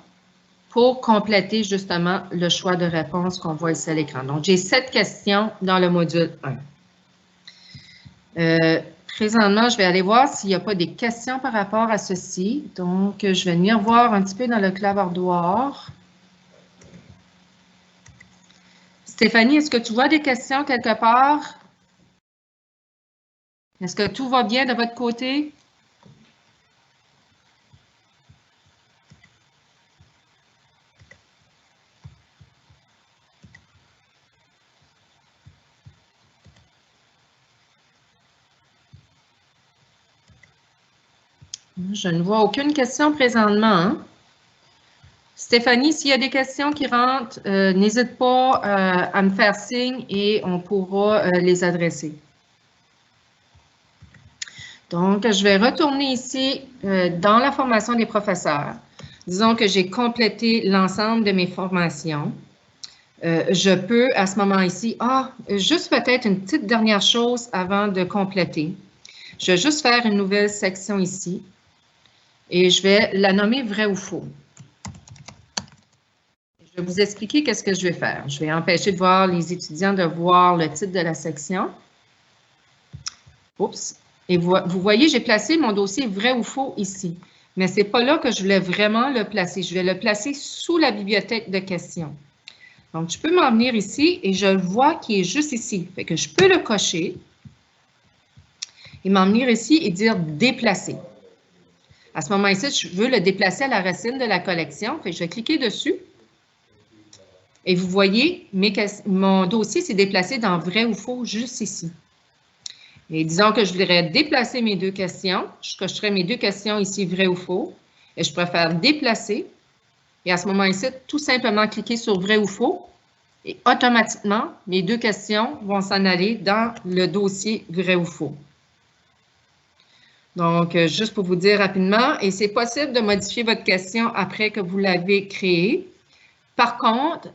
pour compléter justement le choix de réponse qu'on voit ici à l'écran. Donc, j'ai 7 questions dans le module 1. Présentement, je vais aller voir s'il n'y a pas des questions par rapport à ceci. Donc, je vais venir voir un petit peu dans le clavardoir Stéphanie, est-ce que tu vois des questions quelque part? Est-ce que tout va bien de votre côté? Je ne vois aucune question présentement, hein? Stéphanie, s'il y a des questions qui rentrent, n'hésite pas à me faire signe et on pourra les adresser. Donc, je vais retourner ici dans la formation des professeurs. Disons que j'ai complété l'ensemble de mes formations. Je peux, à ce moment ici, juste peut-être une petite dernière chose avant de compléter. Je vais juste faire une nouvelle section ici et je vais la nommer vrai ou faux. Je vais vous expliquer qu'est-ce que je vais faire. Je vais empêcher de voir les étudiants de voir le titre de la section. Oups. Et vous voyez, j'ai placé mon dossier vrai ou faux ici. Mais ce n'est pas là que je voulais vraiment le placer. Je vais le placer sous la bibliothèque de questions. Donc, je peux m'en venir ici et je le vois qui est juste ici. Fait que je peux le cocher et m'en venir ici et dire déplacer. À ce moment ici, je veux le déplacer à la racine de la collection. Fait que je vais cliquer dessus. Et vous voyez, mon dossier s'est déplacé dans vrai ou faux juste ici. Et disons que je voudrais déplacer mes deux questions. Je cocherai mes deux questions ici, vrai ou faux. Et je préfère déplacer. Et à ce moment ici, tout simplement cliquer sur vrai ou faux. Et automatiquement, mes deux questions vont s'en aller dans le dossier vrai ou faux. Donc, juste pour vous dire rapidement, et c'est possible de modifier votre question après que vous l'avez créée. Par contre,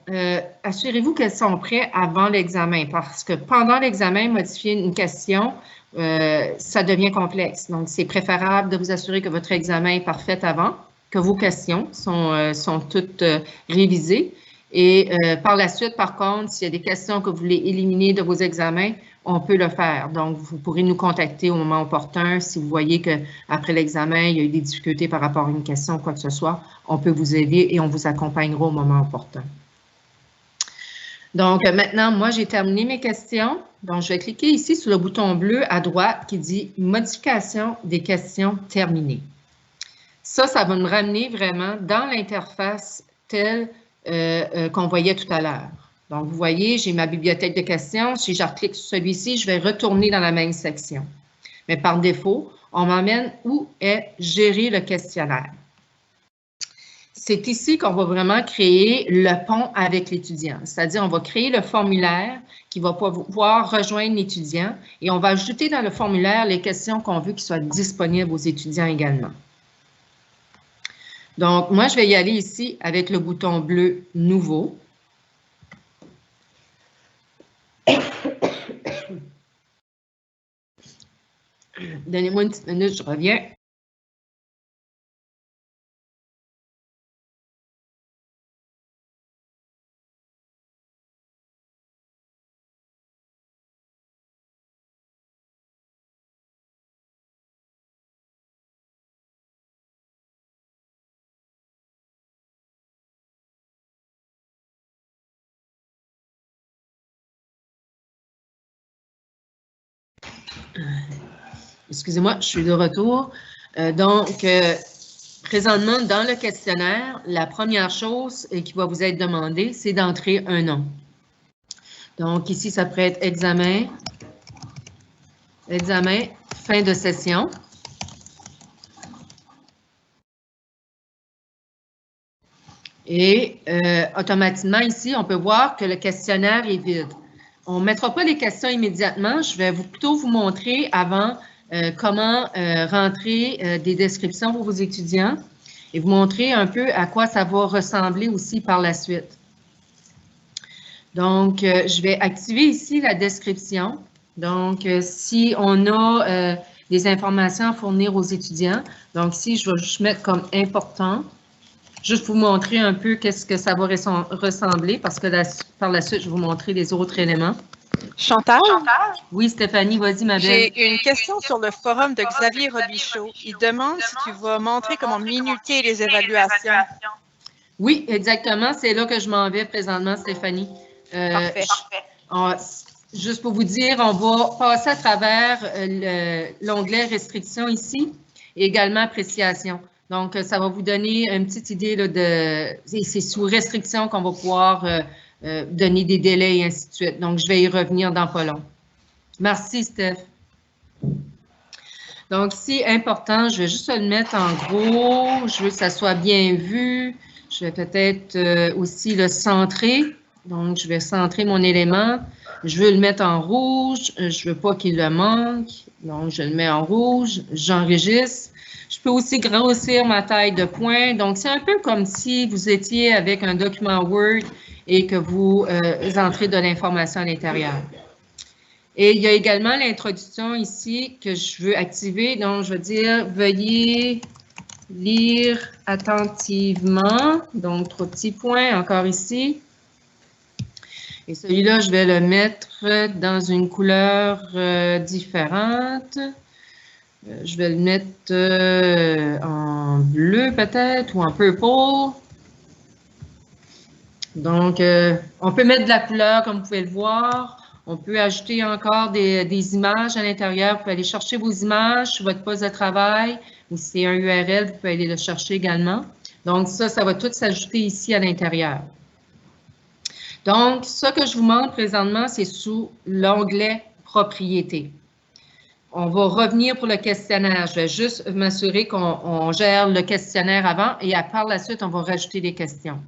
assurez-vous qu'elles sont prêtes avant l'examen parce que pendant l'examen, modifier une question, ça devient complexe. Donc, c'est préférable de vous assurer que votre examen est parfait avant, que vos questions sont toutes révisées. Et par la suite, par contre, s'il y a des questions que vous voulez éliminer de vos examens, on peut le faire. Donc, vous pourrez nous contacter au moment opportun. Si vous voyez qu'après l'examen, il y a eu des difficultés par rapport à une question ou quoi que ce soit, on peut vous aider et on vous accompagnera au moment opportun. Donc, maintenant, moi, j'ai terminé mes questions. Donc, je vais cliquer ici sur le bouton bleu à droite qui dit « Modification des questions terminées ». Ça va me ramener vraiment dans l'interface telle qu'on voyait tout à l'heure. Donc, vous voyez, j'ai ma bibliothèque de questions. Si je reclique sur celui-ci, je vais retourner dans la même section. Mais par défaut, on m'emmène où est gérer le questionnaire. C'est ici qu'on va vraiment créer le pont avec l'étudiant. C'est-à-dire, on va créer le formulaire qui va pouvoir rejoindre l'étudiant et on va ajouter dans le formulaire les questions qu'on veut qu'ils soient disponibles aux étudiants également. Donc, moi, je vais y aller ici avec le bouton bleu « Nouveau ». Donnez-moi une petite minute, je reviens. Excusez-moi, je suis de retour. Présentement, dans le questionnaire, la première chose qui va vous être demandée, c'est d'entrer un nom. Donc, ici, ça pourrait être examen, fin de session. Et automatiquement, ici, on peut voir que le questionnaire est vide. On ne mettra pas les questions immédiatement. Je vais plutôt vous montrer avant comment rentrer des descriptions pour vos étudiants et vous montrer un peu à quoi ça va ressembler aussi par la suite. Donc, je vais activer ici la description. Donc, si on a des informations à fournir aux étudiants, donc ici, je vais juste mettre comme important. Juste vous montrer un peu qu'est-ce que ça va ressembler parce que par la suite, je vais vous montrer les autres éléments. Chantal? Oui, Stéphanie, vas-y, ma belle. J'ai une question sur le forum de Xavier Robichaud. Il demande si tu vas montrer comment minuter les évaluations. Oui, exactement. C'est là que je m'en vais présentement, Stéphanie. Parfait. Juste pour vous dire, on va passer à travers l'onglet restrictions ici et également appréciation. Donc, ça va vous donner une petite idée là, c'est sous restriction qu'on va pouvoir donner des délais et ainsi de suite. Donc, je vais y revenir dans pas long. Merci, Steph. Donc, ici, important, je vais juste le mettre en gros. Je veux que ça soit bien vu. Je vais peut-être aussi le centrer. Donc, je vais centrer mon élément. Je veux le mettre en rouge. Je ne veux pas qu'il le manque. Donc, je le mets en rouge. J'enregistre. Je peux aussi grossir ma taille de point. Donc, c'est un peu comme si vous étiez avec un document Word et que vous entrez de l'information à l'intérieur. Et il y a également l'introduction ici que je veux activer. Donc, je veux dire, veuillez lire attentivement. Donc, 3 petits points encore ici. Et celui-là, je vais le mettre dans une couleur différente. Je vais le mettre en bleu peut-être ou en purple. Donc, on peut mettre de la couleur comme vous pouvez le voir. On peut ajouter encore des images à l'intérieur. Vous pouvez aller chercher vos images sur votre poste de travail ou si c'est un URL, vous pouvez aller le chercher également. Donc, ça va tout s'ajouter ici à l'intérieur. Donc, ce que je vous montre présentement, c'est sous l'onglet « Propriétés ». On va revenir pour le questionnaire. Je vais juste m'assurer qu'on gère le questionnaire avant et par la suite, on va rajouter des questions.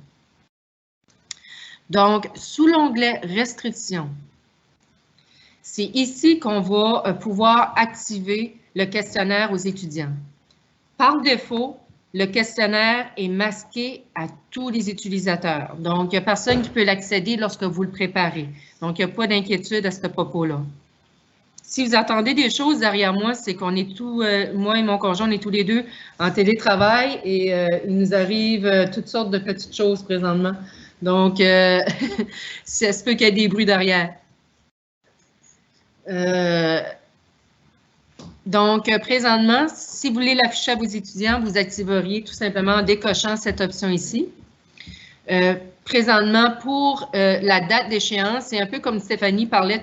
Donc, sous l'onglet « Restrictions », c'est ici qu'on va pouvoir activer le questionnaire aux étudiants. Par défaut, le questionnaire est masqué à tous les utilisateurs. Donc, il n'y a personne qui peut l'accéder lorsque vous le préparez. Donc, il n'y a pas d'inquiétude à ce propos-là. Si vous attendez des choses derrière moi, c'est qu'on est moi et mon conjoint, on est tous les deux en télétravail et il nous arrive toutes sortes de petites choses présentement. Donc, ça se peut qu'il y ait des bruits derrière. Donc, présentement, si vous voulez l'afficher à vos étudiants, vous activeriez tout simplement en décochant cette option ici. Présentement, pour la date d'échéance, c'est un peu comme Stéphanie parlait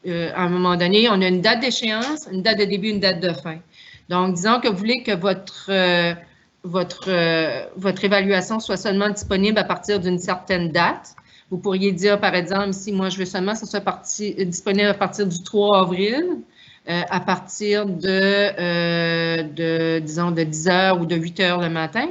à un moment donné, on a une date d'échéance, une date de début, une date de fin. Donc, disons que vous voulez que votre évaluation soit seulement disponible à partir d'une certaine date. Vous pourriez dire, par exemple, ici, moi, je veux seulement que ce soit disponible à partir du 3 avril, à partir disons, de 10 h ou de 8 h le matin.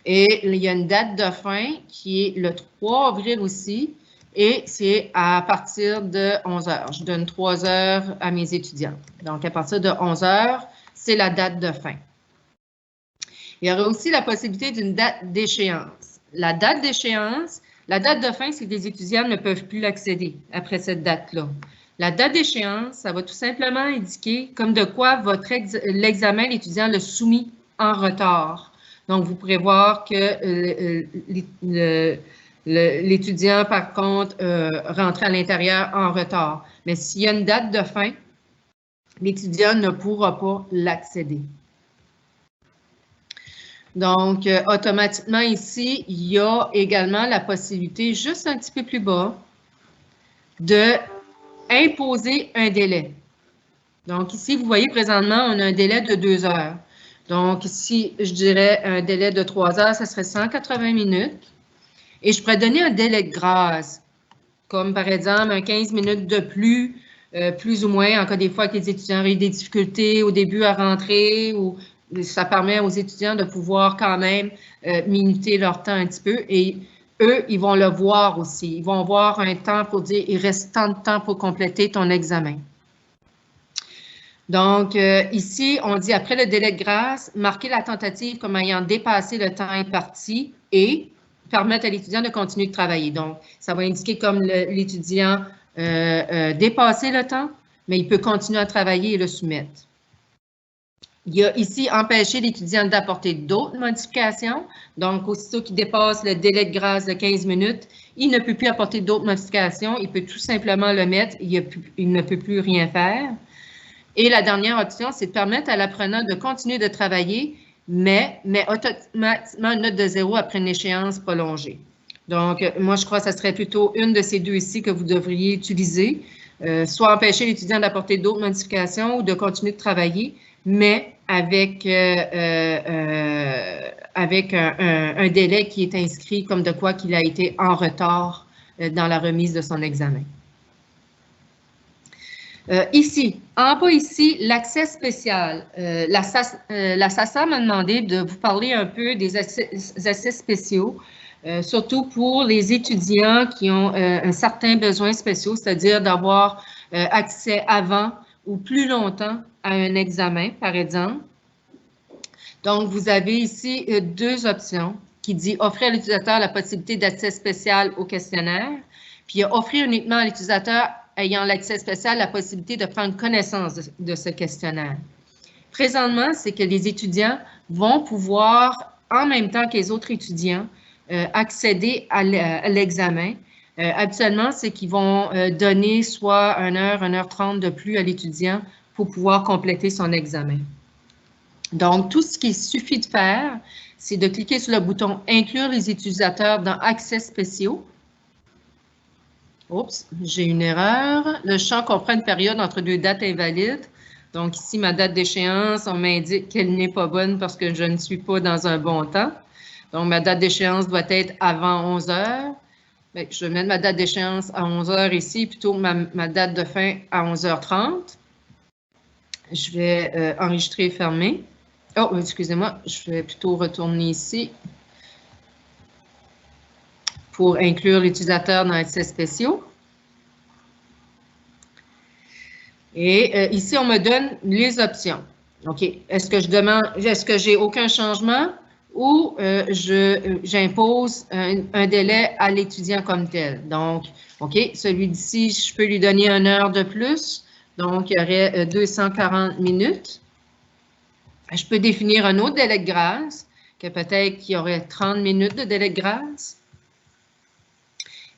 Et il y a une date de fin qui est le 3 avril aussi, et c'est à partir de 11 h. Je donne 3 heures à mes étudiants. Donc, à partir de 11 h, c'est la date de fin. Il y aura aussi la possibilité d'une date d'échéance. La date d'échéance, la date de fin, c'est que les étudiants ne peuvent plus l'accéder après cette date-là. La date d'échéance, ça va tout simplement indiquer comme de quoi l'examen, l'étudiant le soumis en retard. Donc, vous pourrez voir que l'étudiant, par contre, rentre à l'intérieur en retard. Mais s'il y a une date de fin, l'étudiant ne pourra pas l'accéder. Donc, automatiquement ici, il y a également la possibilité, juste un petit peu plus bas, d'imposer un délai. Donc, ici, vous voyez présentement, on a un délai de 2 heures. Donc, ici, je dirais un délai de 3 heures, ça serait 180 minutes. Et je pourrais donner un délai de grâce, comme par exemple un 15 minutes de plus ou moins, en cas des fois que les étudiants auraient des difficultés au début à rentrer, ou ça permet aux étudiants de pouvoir quand même minuter leur temps un petit peu. Et eux, ils vont le voir aussi. Ils vont voir un temps pour dire, il reste tant de temps pour compléter ton examen. Donc, ici, on dit après le délai de grâce, marquer la tentative comme ayant dépassé le temps imparti et permettre à l'étudiant de continuer de travailler. Donc, ça va indiquer comme l'étudiant dépassé le temps, mais il peut continuer à travailler et le soumettre. Il y a ici empêcher l'étudiant d'apporter d'autres modifications. Donc, aussitôt qu'il dépasse le délai de grâce de 15 minutes, il ne peut plus apporter d'autres modifications. Il peut tout simplement le mettre. Il ne peut plus rien faire. Et la dernière option, c'est de permettre à l'apprenant de continuer de travailler, mais automatiquement une note de 0 après une échéance prolongée. Donc, moi, je crois que ce serait plutôt une de ces deux ici que vous devriez utiliser, soit empêcher l'étudiant d'apporter d'autres modifications ou de continuer de travailler, mais avec un délai qui est inscrit comme de quoi qu'il a été en retard dans la remise de son examen. Ici, en bas ici, l'accès spécial. La SASA m'a demandé de vous parler un peu des accès spéciaux, surtout pour les étudiants qui ont un certain besoin spéciaux, c'est-à-dire d'avoir accès avant ou plus longtemps à un examen, par exemple. Donc, vous avez ici deux options qui dit offrir à l'utilisateur la possibilité d'accès spécial au questionnaire, puis offrir uniquement à l'utilisateur ayant l'accès spécial la possibilité de prendre connaissance de ce questionnaire. Présentement, c'est que les étudiants vont pouvoir, en même temps que les autres étudiants, accéder à l'examen. Habituellement, c'est qu'ils vont donner soit 1 heure, 1h30 de plus à l'étudiant pour pouvoir compléter son examen. Donc, tout ce qu'il suffit de faire, c'est de cliquer sur le bouton « Inclure les utilisateurs dans Accès spéciaux ». Oups, j'ai une erreur. Le champ comprend une période entre deux dates invalides. Donc, ici, ma date d'échéance, on m'indique qu'elle n'est pas bonne parce que je ne suis pas dans un bon temps. Donc, ma date d'échéance doit être avant 11 heures. Bien, je vais mettre ma date d'échéance à 11 heures ici, plutôt ma date de fin à 11h30. Je vais enregistrer et fermer. Oh, excusez-moi, je vais plutôt retourner ici pour inclure l'utilisateur dans accès spéciaux. Et ici, on me donne les options. OK. Est-ce que je demande, est-ce que j'ai aucun changement ou j'impose un délai à l'étudiant comme tel? Donc, OK, celui d'ici, je peux lui donner 1 heure de plus. Donc, il y aurait 240 minutes. Je peux définir un autre délai de grâce, que peut-être qu'il y aurait 30 minutes de délai de grâce.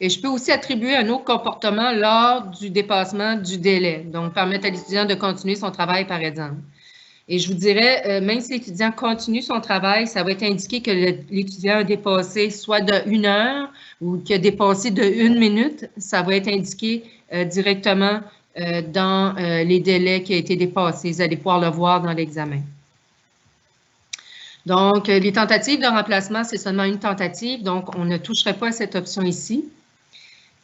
Et je peux aussi attribuer un autre comportement lors du dépassement du délai, donc permettre à l'étudiant de continuer son travail, par exemple. Et je vous dirais, même si l'étudiant continue son travail, ça va être indiqué que l'étudiant a dépassé soit de 1 heure ou qu'il a dépassé de 1 minute. Ça va être indiqué directement dans les délais qui ont été dépassés. Vous allez pouvoir le voir dans l'examen. Donc, les tentatives de remplacement, c'est seulement une tentative, donc on ne toucherait pas à cette option ici.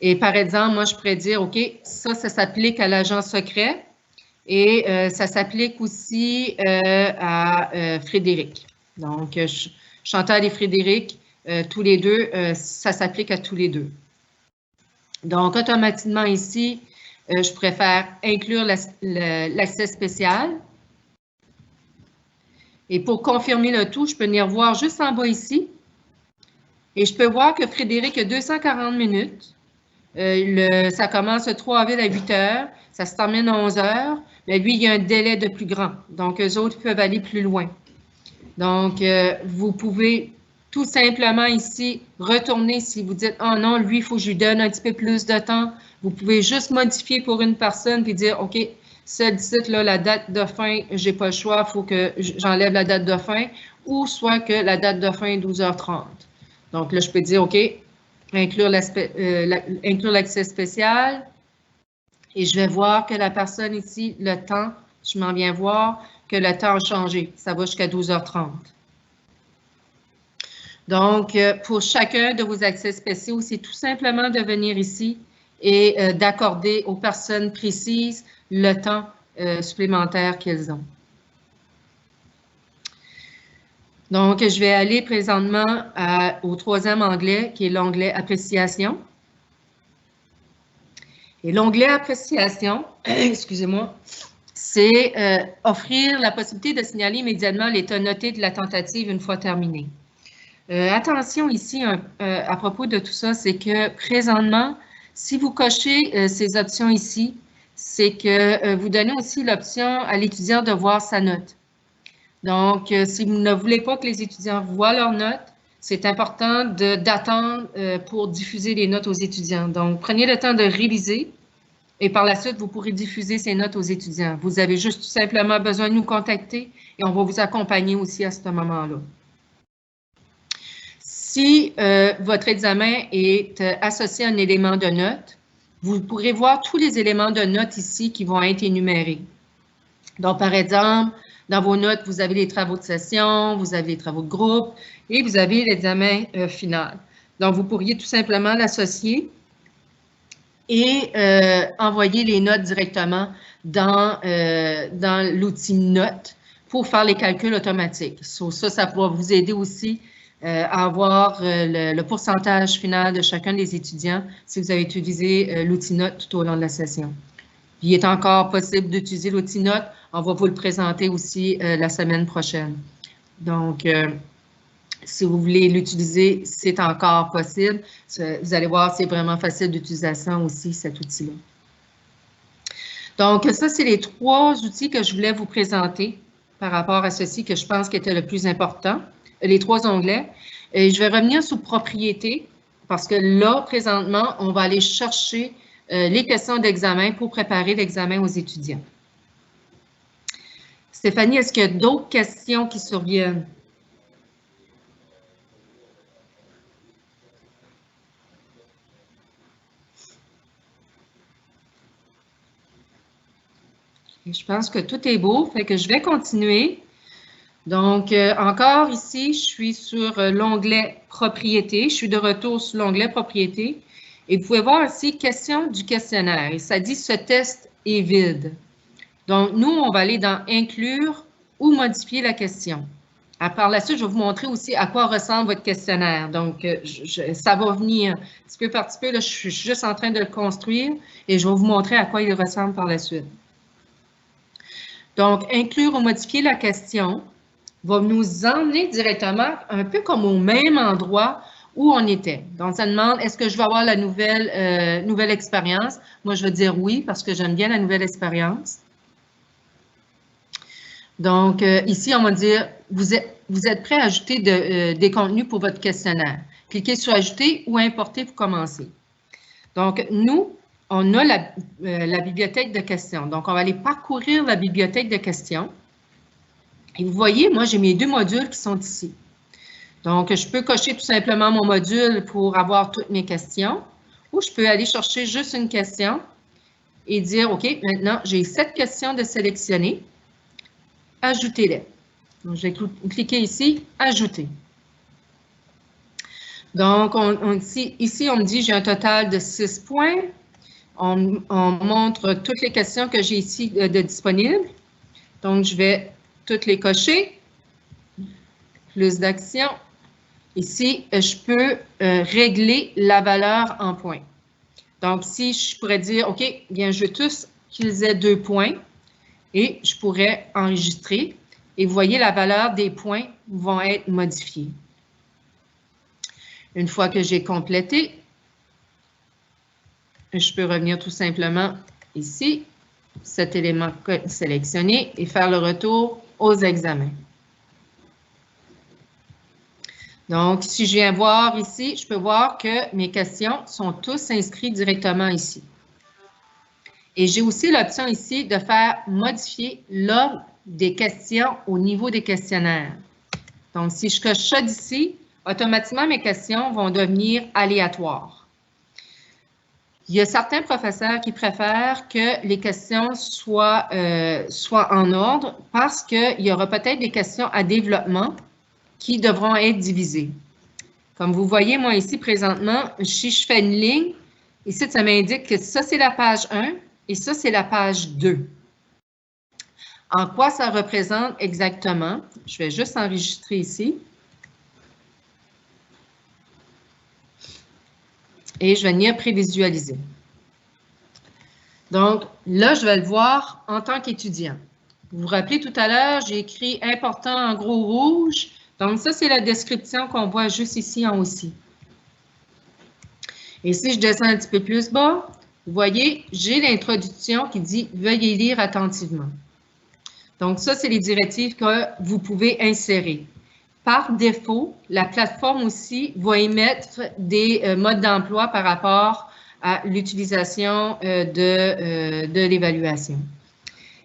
Et par exemple, moi, je pourrais dire, OK, ça s'applique à l'agent secret et ça s'applique aussi à Frédéric. Donc, Chantal et Frédéric, tous les deux, ça s'applique à tous les deux. Donc, automatiquement ici, je préfère inclure l'accès spécial. Et pour confirmer le tout, je peux venir voir juste en bas ici. Et je peux voir que Frédéric a 240 minutes. Ça commence le 3 avril à 8 heures. Ça se termine à 11 heures. Mais lui, il y a un délai de plus grand. Donc, eux autres peuvent aller plus loin. Donc, vous pouvez tout simplement ici retourner si vous dites « Oh non, lui, il faut que je lui donne un petit peu plus de temps. » Vous pouvez juste modifier pour une personne puis dire « OK, ce site-là, la date de fin, je n'ai pas le choix, il faut que j'enlève la date de fin. » Ou soit que la date de fin est 12h30. Donc là, je peux dire « OK, inclure l'accès spécial. » Et je vais voir que la personne ici, le temps, je m'en viens voir que le temps a changé. Ça va jusqu'à 12h30. Donc, pour chacun de vos accès spéciaux, c'est tout simplement de venir ici et d'accorder aux personnes précises le temps supplémentaire qu'elles ont. Donc, je vais aller présentement au 3e onglet, qui est l'onglet Appréciation. Et l'onglet Appréciation, excusez-moi, c'est offrir la possibilité de signaler immédiatement l'état noté de la tentative une fois terminée. Attention ici, à propos de tout ça, c'est que présentement, si vous cochez ces options ici, c'est que vous donnez aussi l'option à l'étudiant de voir sa note. Donc, si vous ne voulez pas que les étudiants voient leurs notes, c'est important d'attendre pour diffuser les notes aux étudiants. Donc, prenez le temps de réviser et par la suite, vous pourrez diffuser ces notes aux étudiants. Vous avez juste tout simplement besoin de nous contacter et on va vous accompagner aussi à ce moment-là. Si votre examen est associé à un élément de note, vous pourrez voir tous les éléments de note ici qui vont être énumérés. Donc, par exemple, dans vos notes, vous avez les travaux de session, vous avez les travaux de groupe et vous avez l'examen final. Donc, vous pourriez tout simplement l'associer et envoyer les notes directement dans l'outil Notes pour faire les calculs automatiques. Ça va vous aider aussi à avoir le pourcentage final de chacun des étudiants si vous avez utilisé l'outil Notes tout au long de la session. Il est encore possible d'utiliser l'outil Notes. On va vous le présenter aussi la semaine prochaine. Donc, si vous voulez l'utiliser, c'est encore possible. Vous allez voir, c'est vraiment facile d'utilisation aussi, cet outil-là. Donc, ça, c'est les 3 outils que je voulais vous présenter par rapport à ceci que je pense qui était le plus important, les 3 onglets. Et je vais revenir sur propriété parce que là, présentement, on va aller chercher les questions d'examen pour préparer l'examen aux étudiants. Stéphanie, est-ce qu'il y a d'autres questions qui surviennent? Je pense que tout est beau, fait que je vais continuer. Donc, encore ici, je suis sur l'onglet Propriété. Je suis de retour sur l'onglet Propriété. Et vous pouvez voir ici, question du questionnaire. Et ça dit « Ce test est vide ». Donc, nous, on va aller dans « Inclure » ou « Modifier la question ». Par la suite, je vais vous montrer aussi à quoi ressemble votre questionnaire. Donc, ça va venir un petit peu par petit peu. Là, je suis juste en train de le construire et je vais vous montrer à quoi il ressemble par la suite. Donc, inclure ou modifier la question va nous emmener directement un peu comme au même endroit où on était. Donc, ça demande, est-ce que je vais avoir la nouvelle expérience? Moi, je vais dire oui parce que j'aime bien la nouvelle expérience. Donc, ici, on va dire, vous êtes prêt à ajouter des contenus pour votre questionnaire. Cliquez sur « Ajouter » ou « Importer » pour commencer. Donc, nous, on a la bibliothèque de questions. Donc, on va aller parcourir la bibliothèque de questions. Et vous voyez, moi, j'ai mes 2 modules qui sont ici. Donc, je peux cocher tout simplement mon module pour avoir toutes mes questions. Ou je peux aller chercher juste une question et dire, OK, maintenant, j'ai 7 questions de sélectionner. Ajoutez-les. Donc, je vais cliquer ici, « Ajouter ». Donc, ici, on me dit, j'ai un total de 6 points. On montre toutes les questions que j'ai ici de disponibles. Donc, je vais toutes les cocher. Plus d'actions. Ici, je peux régler la valeur en points. Donc, si je pourrais dire, OK, bien, je veux tous qu'ils aient 2 points et je pourrais enregistrer. Et vous voyez, la valeur des points vont être modifiées. Une fois que j'ai complété, je peux revenir tout simplement ici, cet élément sélectionné et faire le retour aux examens. Donc, si je viens voir ici, je peux voir que mes questions sont tous inscrites directement ici. Et j'ai aussi l'option ici de faire modifier l'ordre des questions au niveau des questionnaires. Donc, si je coche ça d'ici, automatiquement, mes questions vont devenir aléatoires. Il y a certains professeurs qui préfèrent que les questions soient en ordre parce qu'il y aura peut-être des questions à développement qui devront être divisées. Comme vous voyez, moi ici, présentement, si je fais une ligne, ici, ça m'indique que ça, c'est la page 1 et ça, c'est la page 2. En quoi ça représente exactement? Je vais juste enregistrer ici. Et je vais venir prévisualiser. Donc, là, je vais le voir en tant qu'étudiant. Vous vous rappelez tout à l'heure, j'ai écrit « important » en gros rouge. Donc, ça, c'est la description qu'on voit juste ici en haut aussi. Et si je descends un petit peu plus bas, vous voyez, j'ai l'introduction qui dit « Veuillez lire attentivement ». Donc, ça, c'est les directives que vous pouvez insérer. Par défaut, la plateforme aussi va émettre des modes d'emploi par rapport à l'utilisation de l'évaluation.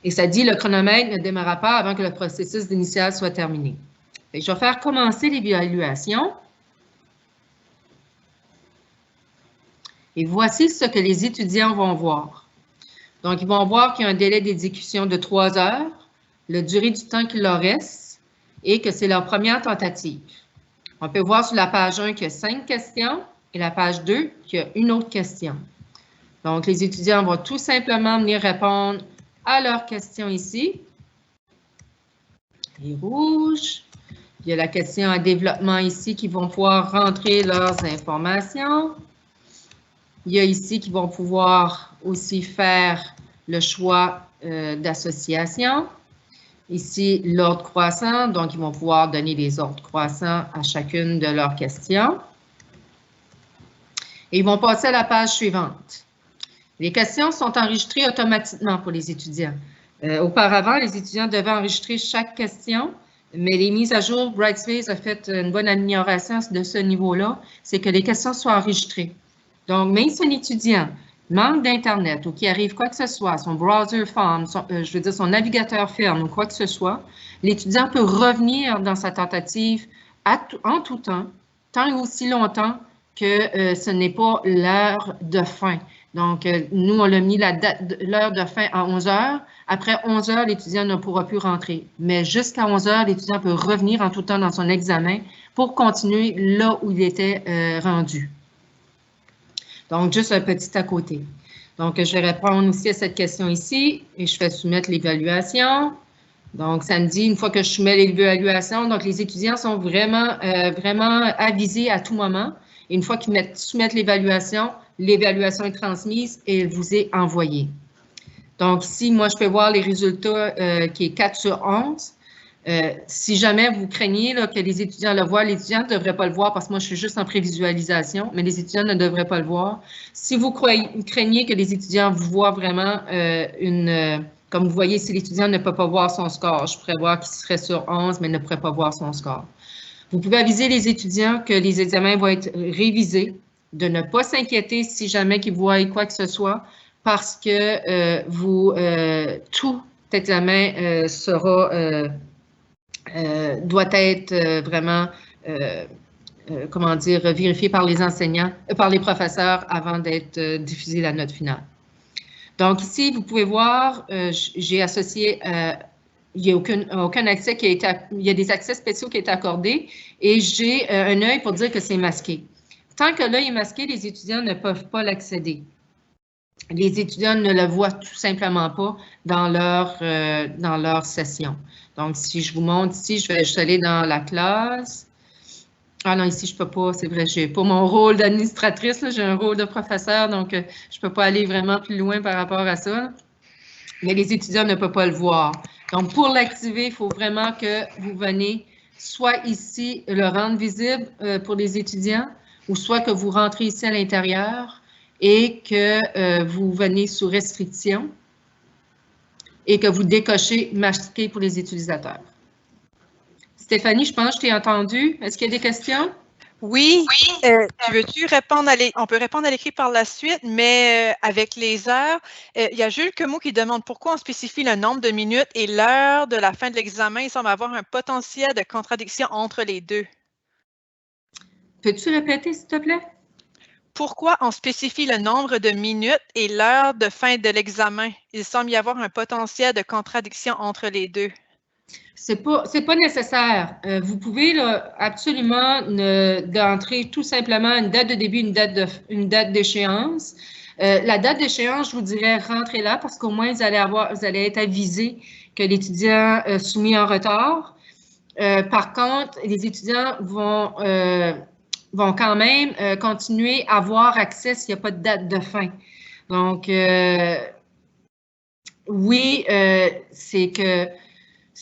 Et ça dit, le chronomètre ne démarrera pas avant que le processus initial soit terminé. Je vais faire commencer l'évaluation. Et voici ce que les étudiants vont voir. Donc, ils vont voir qu'il y a un délai d'exécution de 3 heures, la durée du temps qu'il leur reste et que c'est leur première tentative. On peut voir sur la page 1 qu'il y a 5 questions et la page 2 qu'il y a une autre question. Donc, les étudiants vont tout simplement venir répondre à leurs questions ici. Et rouge. Il y a la question à développement ici qui vont pouvoir rentrer leurs informations. Il y a ici qui vont pouvoir aussi faire le choix d'association. Ici, l'ordre croissant, donc ils vont pouvoir donner les ordres croissants à chacune de leurs questions. Et ils vont passer à la page suivante. Les questions sont enregistrées automatiquement pour les étudiants. Auparavant, les étudiants devaient enregistrer chaque question, mais les mises à jour, Brightspace a fait une bonne amélioration de ce niveau-là, c'est que les questions soient enregistrées. Donc, même si un étudiant manque d'Internet ou qu'il arrive quoi que ce soit, son browser ferme, son navigateur ferme ou quoi que ce soit, l'étudiant peut revenir dans sa tentative en tout temps, tant et aussi longtemps que ce n'est pas l'heure de fin. Donc, nous, on a mis l'heure de fin à 11 heures. Après 11 heures, l'étudiant ne pourra plus rentrer. Mais jusqu'à 11 heures, l'étudiant peut revenir en tout temps dans son examen pour continuer là où il était rendu. Donc, juste un petit à côté. Donc, je vais répondre aussi à cette question ici et je vais soumettre l'évaluation. Donc, ça me dit, une fois que je soumets l'évaluation, donc les étudiants sont vraiment avisés à tout moment. Et une fois qu'ils soumettent l'évaluation est transmise et elle vous est envoyée. Donc, ici, moi, je peux voir les résultats qui est 4 sur 11. Si jamais vous craignez là, que les étudiants le voient, les étudiants ne devraient pas le voir parce que moi, je suis juste en prévisualisation, mais les étudiants ne devraient pas le voir. Si vous craignez que les étudiants vous voient vraiment comme vous voyez, si l'étudiant ne peut pas voir son score, je pourrais voir qu'il serait sur 11, mais ne pourrait pas voir son score. Vous pouvez aviser les étudiants que les examens vont être révisés, de ne pas s'inquiéter si jamais qu'ils voient quoi que ce soit, parce que tout examen doit être vraiment, vérifié par les enseignants, par les professeurs avant d'être diffusé la note finale. Donc ici, vous pouvez voir, j'ai associé, il n'y a aucun accès qui a été, il y a des accès spéciaux qui ont été accordés et j'ai un œil pour dire que c'est masqué. Tant que l'œil est masqué, les étudiants ne peuvent pas l'accéder. Les étudiants ne le voient tout simplement pas dans leur session. Donc, si je vous montre ici, je vais juste aller dans la classe. Ah non, ici, je ne peux pas, c'est vrai, je n'ai pas mon rôle d'administratrice, j'ai un rôle de professeur, donc je ne peux pas aller vraiment plus loin par rapport à ça. Mais les étudiants ne peuvent pas le voir. Donc, pour l'activer, il faut vraiment que vous venez soit ici le rendre visible pour les étudiants, ou soit que vous rentrez ici à l'intérieur et que vous venez sous restriction et que vous décochez masquer pour les utilisateurs. Stéphanie, je pense que je t'ai entendu. Est-ce qu'il y a des questions? Oui. Veux-tu répondre on peut répondre à l'écrit par la suite, mais avec les heures, il y a Jules Quemot qui demande pourquoi on spécifie le nombre de minutes et l'heure de la fin de l'examen. Il semble avoir un potentiel de contradiction entre les deux. Peux-tu répéter, s'il te plaît? Pourquoi on spécifie le nombre de minutes et l'heure de fin de l'examen? Il semble y avoir un potentiel de contradiction entre les deux. C'est pas nécessaire. Vous pouvez là, absolument d'entrer tout simplement une date de début, une date d'échéance. La date d'échéance, je vous dirais, rentrez là parce qu'au moins, vous allez être avisé que l'étudiant soumis en retard. Par contre, les étudiants vont quand même continuer à avoir accès s'il n'y a pas de date de fin. Donc, oui,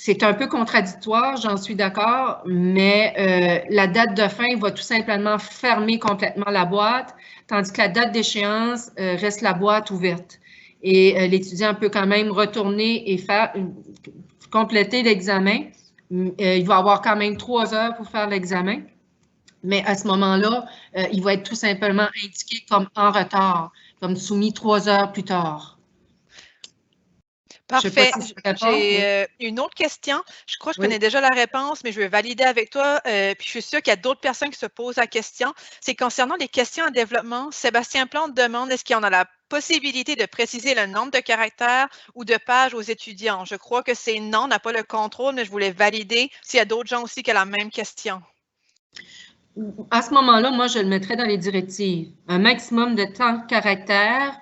c'est un peu contradictoire, j'en suis d'accord, mais la date de fin va tout simplement fermer complètement la boîte, tandis que la date d'échéance reste la boîte ouverte. Et l'étudiant peut quand même retourner et compléter l'examen. Il va avoir quand même 3 heures pour faire l'examen, mais à ce moment-là, il va être tout simplement indiqué comme en retard, comme soumis 3 heures plus tard. Parfait. J'ai une autre question. Je crois que je connais déjà la réponse, mais je vais valider avec toi. Puis je suis sûre qu'il y a d'autres personnes qui se posent la question. C'est concernant les questions en développement. Sébastien Plante demande est-ce qu'il y en a la possibilité de préciser le nombre de caractères ou de pages aux étudiants? Je crois que c'est non, on n'a pas le contrôle, mais je voulais valider s'il y a d'autres gens aussi qui ont la même question. À ce moment-là, moi, je le mettrais dans les directives. Un maximum de 30 caractères,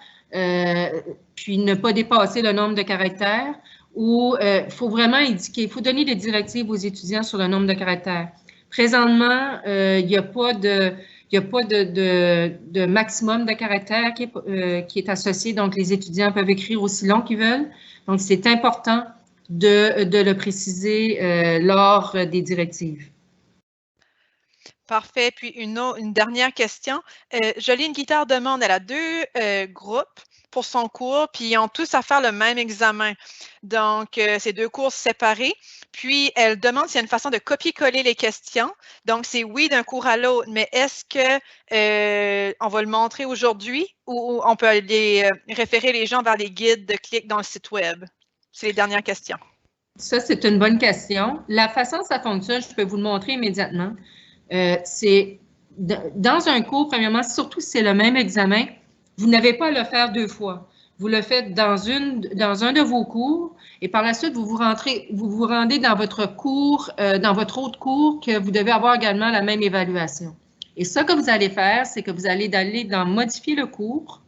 puis ne pas dépasser le nombre de caractères, ou il faut vraiment indiquer, il faut donner des directives aux étudiants sur le nombre de caractères. Présentement, il n'y a pas de maximum de caractères qui est associé, donc les étudiants peuvent écrire aussi long qu'ils veulent. Donc, c'est important de le préciser lors des directives. Parfait. Puis une dernière question. Jolene Guitard demande, elle a 2 groupes pour son cours, puis ils ont tous à faire le même examen. Donc, c'est 2 cours séparés. Puis, elle demande s'il y a une façon de copier-coller les questions. Donc, c'est oui d'un cours à l'autre, mais est-ce que on va le montrer aujourd'hui ou on peut aller référer les gens vers les guides de clic dans le site web? C'est les dernières questions. Ça, c'est une bonne question. La façon dont ça fonctionne, je peux vous le montrer immédiatement. C'est dans un cours, premièrement, surtout si c'est le même examen, vous n'avez pas à le faire 2 fois. Vous le faites dans un de vos cours et par la suite, vous vous rendez dans votre cours, dans votre autre cours que vous devez avoir également la même évaluation. Et ça que vous allez faire, c'est que vous allez aller dans modifier le cours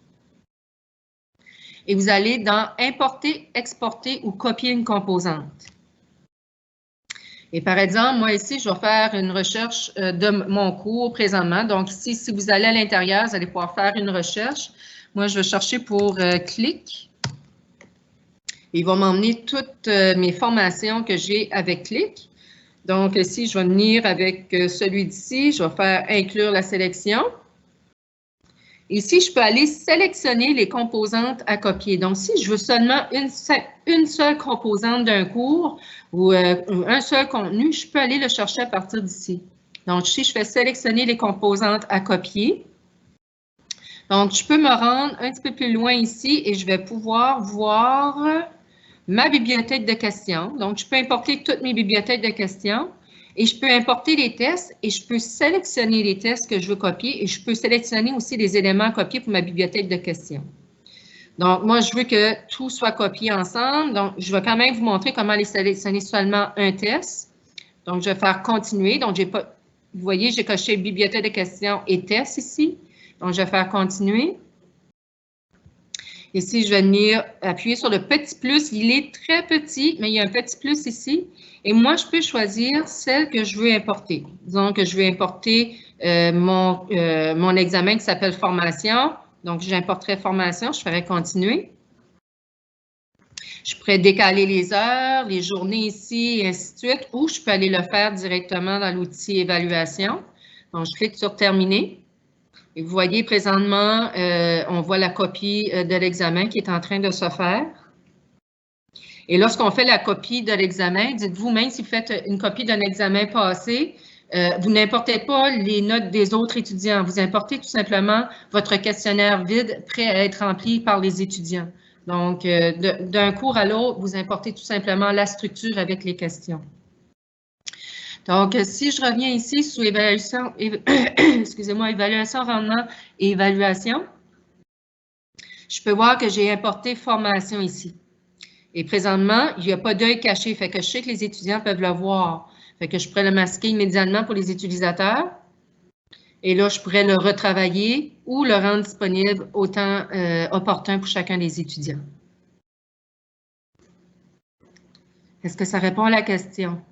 et vous allez dans importer, exporter ou copier une composante. Et par exemple, moi ici, je vais faire une recherche de mon cours présentement. Donc ici, si vous allez à l'intérieur, vous allez pouvoir faire une recherche. Moi, je vais chercher pour Click. Il va m'emmener toutes mes formations que j'ai avec Click. Donc ici, je vais venir avec celui d'ici. Je vais faire inclure la sélection. Ici, je peux aller sélectionner les composantes à copier. Donc, si je veux seulement une seule composante d'un cours ou un seul contenu, je peux aller le chercher à partir d'ici. Donc, ici, je fais sélectionner les composantes à copier. Donc, je peux me rendre un petit peu plus loin ici et je vais pouvoir voir ma bibliothèque de questions. Donc, je peux importer toutes mes bibliothèques de questions. Et je peux importer les tests et je peux sélectionner les tests que je veux copier et je peux sélectionner aussi les éléments à copier pour ma bibliothèque de questions. Donc, moi, je veux que tout soit copié ensemble. Donc, je vais quand même vous montrer comment aller sélectionner seulement un test. Donc, je vais faire continuer. Donc, vous voyez, j'ai coché bibliothèque de questions et tests ici. Donc, je vais faire continuer. Ici, je vais venir appuyer sur le petit plus. Il est très petit, mais il y a un petit plus ici. Et moi, je peux choisir celle que je veux importer. Disons que je veux importer mon examen qui s'appelle formation. Donc, j'importerai formation, je ferai continuer. Je pourrais décaler les heures, les journées ici, et ainsi de suite, ou je peux aller le faire directement dans l'outil évaluation. Donc, je clique sur terminer. Et vous voyez présentement, on voit la copie de l'examen qui est en train de se faire. Et lorsqu'on fait la copie de l'examen, dites-vous, même si vous faites une copie d'un examen passé, vous n'importez pas les notes des autres étudiants. Vous importez tout simplement votre questionnaire vide prêt à être rempli par les étudiants. Donc, d'un cours à l'autre, vous importez tout simplement la structure avec les questions. Donc, si je reviens ici sous évaluation, excusez-moi, évaluation, rendement et évaluation, je peux voir que j'ai importé formation ici. Et présentement, il n'y a pas d'œil caché, fait que je sais que les étudiants peuvent le voir. Fait que je pourrais le masquer immédiatement pour les utilisateurs. Et là, je pourrais le retravailler ou le rendre disponible au temps opportun pour chacun des étudiants. Est-ce que ça répond à la question?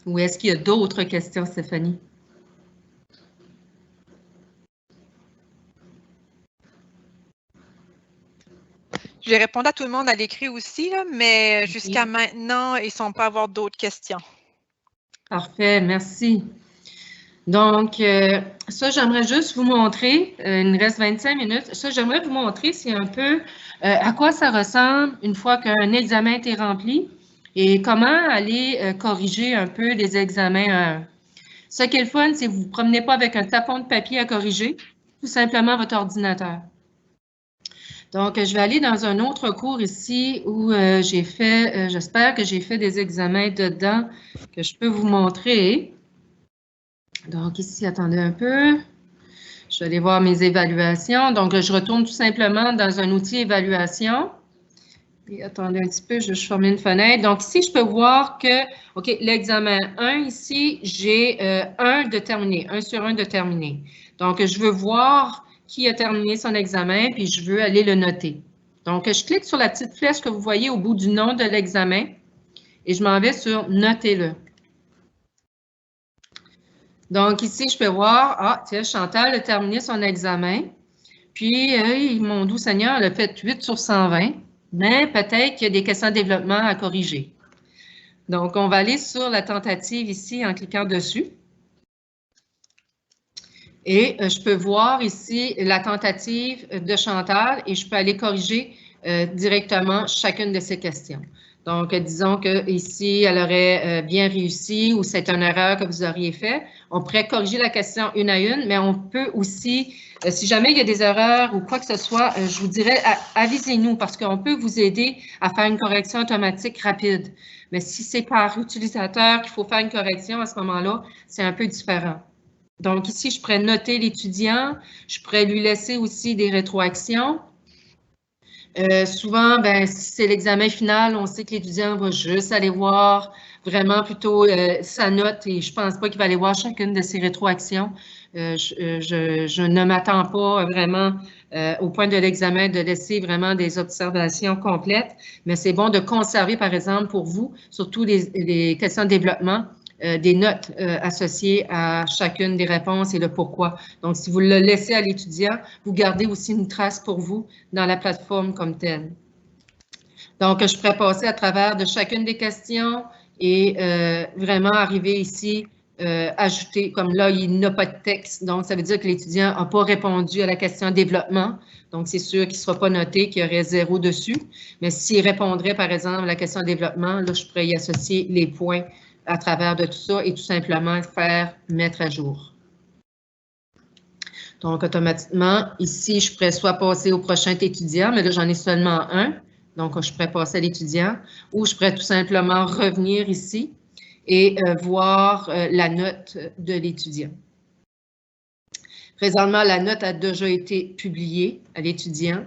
Ou est-ce qu'il y a d'autres questions, Stéphanie? J'ai répondu à tout le monde à l'écrit aussi, là, mais jusqu'à maintenant, ils ne sont pas à avoir d'autres questions. Parfait, merci. Donc, ça, j'aimerais juste vous montrer, il nous reste 25 minutes, ça, j'aimerais vous montrer, c'est un peu à quoi ça ressemble une fois qu'un examen est rempli et comment aller corriger un peu les examens. Ce qui est le fun, c'est que vous ne vous promenez pas avec un tapon de papier à corriger. tout simplement votre ordinateur. Donc, je vais aller dans un autre cours ici où j'ai fait, j'espère que j'ai fait des examens dedans que je peux vous montrer. Donc, ici, attendez un peu. Je vais aller voir mes évaluations. Donc, je retourne tout simplement dans un outil évaluation. Et attendez un petit peu, je vais fermer une fenêtre. Donc, ici, je peux voir que, OK, l'examen 1, ici, j'ai 1 de terminé, 1 sur 1 de terminé. Donc, je veux voir qui a terminé son examen, puis je veux aller le noter. Donc, je clique sur la petite flèche que vous voyez au bout du nom de l'examen et je m'en vais sur « Notez-le ». Donc, ici, je peux voir, ah, tiens, Chantal a terminé son examen, puis, mon doux Seigneur, elle a fait 8 sur 120, mais peut-être qu'il y a des questions de développement à corriger. Donc, on va aller sur la tentative ici en cliquant dessus. Et je peux voir ici la tentative de Chantal et je peux aller corriger directement chacune de ces questions. Donc, disons qu'ici, elle aurait bien réussi ou c'est une erreur que vous auriez fait. On pourrait corriger la question une à une, mais on peut aussi, si jamais il y a des erreurs ou quoi que ce soit, je vous dirais, avisez-nous parce qu'on peut vous aider à faire une correction automatique rapide. Mais si c'est par utilisateur qu'il faut faire une correction à ce moment-là, c'est un peu différent. Donc, ici, je pourrais noter l'étudiant. Je pourrais lui laisser aussi des rétroactions. Souvent, ben, si c'est l'examen final, on sait que l'étudiant va juste aller voir vraiment plutôt sa note et je ne pense pas qu'il va aller voir chacune de ses rétroactions. Je ne m'attends pas vraiment au point de l'examen de laisser vraiment des observations complètes, mais c'est bon de conserver, par exemple, pour vous, surtout les questions de développement, des notes associées à chacune des réponses et le pourquoi. Donc, si vous le laissez à l'étudiant, vous gardez aussi une trace pour vous dans la plateforme comme telle. Donc, je pourrais passer à travers de chacune des questions et vraiment arriver ici, ajouter, comme là, il n'a pas de texte, donc ça veut dire que l'étudiant n'a pas répondu à la question développement. Donc, c'est sûr qu'il ne sera pas noté, qu'il y aurait 0 dessus. Mais s'il répondrait, par exemple, à la question développement, là, je pourrais y associer les points à travers de tout ça et tout simplement faire mettre à jour. Donc, automatiquement, ici, je pourrais soit passer au prochain étudiant, mais là, j'en ai seulement un. Donc, je pourrais passer à l'étudiant ou je pourrais tout simplement revenir ici et voir la note de l'étudiant. Présentement, la note a déjà été publiée à l'étudiant.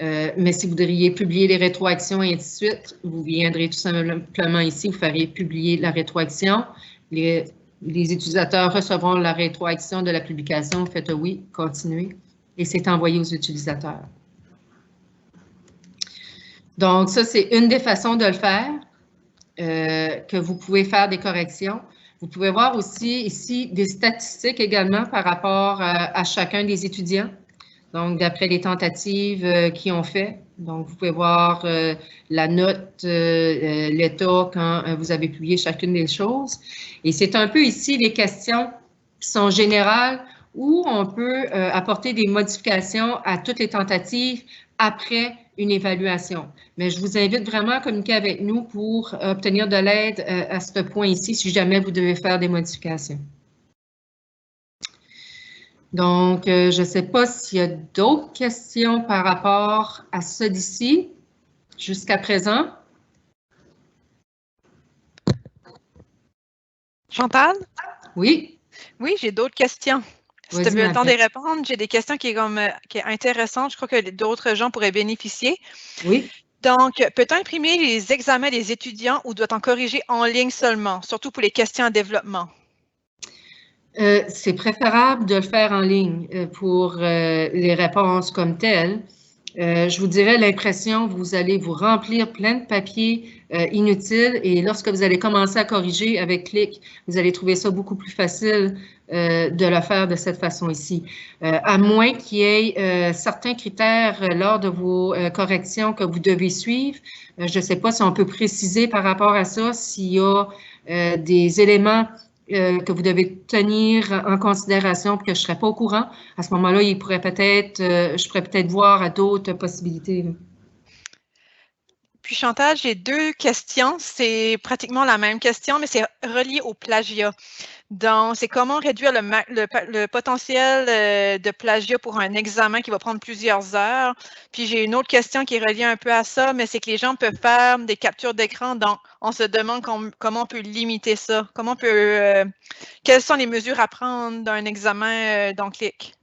Mais si vous voudriez publier les rétroactions et ainsi de suite, vous viendrez tout simplement ici, vous ferez publier la rétroaction. Les utilisateurs recevront la rétroaction de la publication. Vous faites oui, continuez, et c'est envoyé aux utilisateurs. Donc, ça, c'est une des façons de le faire, que vous pouvez faire des corrections. Vous pouvez voir aussi ici des statistiques également par rapport à chacun des étudiants. Donc, d'après les tentatives qu'ils ont fait. Donc, vous pouvez voir la note, l'état quand vous avez publié chacune des choses. Et c'est un peu ici les questions qui sont générales où on peut apporter des modifications à toutes les tentatives après une évaluation. Mais je vous invite vraiment à communiquer avec nous pour obtenir de l'aide à ce point ici si jamais vous devez faire des modifications. Donc, je ne sais pas s'il y a d'autres questions par rapport à ça d'ici, jusqu'à présent. Chantal? Oui. Oui, j'ai d'autres questions. Si tu veux le temps de répondre, j'ai des questions qui est intéressantes. Je crois que d'autres gens pourraient bénéficier. Oui. Donc, peut-on imprimer les examens des étudiants ou doit-on corriger en ligne seulement, surtout pour les questions en développement? C'est préférable de le faire en ligne pour les réponses comme telles. Je vous dirais l'impression, vous allez vous remplir plein de papiers inutiles et lorsque vous allez commencer à corriger avec clic, vous allez trouver ça beaucoup plus facile de le faire de cette façon ici. À moins qu'il y ait certains critères lors de vos corrections que vous devez suivre. Je ne sais pas si on peut préciser par rapport à ça, s'il y a des éléments que vous devez tenir en considération pour que je ne serais pas au courant. À ce moment-là, je pourrais peut-être voir à d'autres possibilités. Puis Chantal, j'ai 2 questions. C'est pratiquement la même question, mais c'est relié au plagiat. Donc, c'est comment réduire le potentiel de plagiat pour un examen qui va prendre plusieurs heures. Puis j'ai une autre question qui est reliée un peu à ça, mais c'est que les gens peuvent faire des captures d'écran. Donc, on se demande comment on peut limiter ça. Quelles sont les mesures à prendre dans un examen d'Enclic?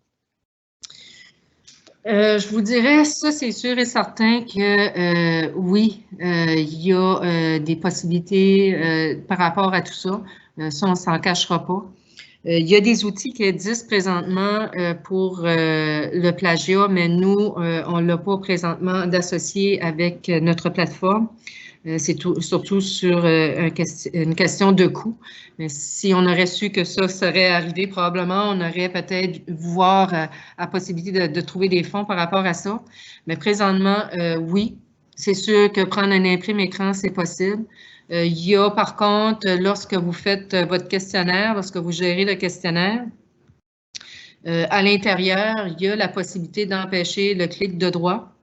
Je vous dirais, ça, c'est sûr et certain que oui, il y a des possibilités par rapport à tout ça. Ça, on ne s'en cachera pas. Il y a des outils qui existent présentement pour le plagiat, mais nous, on ne l'a pas présentement d'associer avec notre plateforme. C'est surtout sur une question de coût. Mais si on aurait su que ça serait arrivé, probablement, on aurait peut-être voir la possibilité de trouver des fonds par rapport à ça. Mais présentement, oui, c'est sûr que prendre un imprime écran, c'est possible. Il y a par contre, lorsque vous faites votre questionnaire, lorsque vous gérez le questionnaire, à l'intérieur, il y a la possibilité d'empêcher le clic de droit.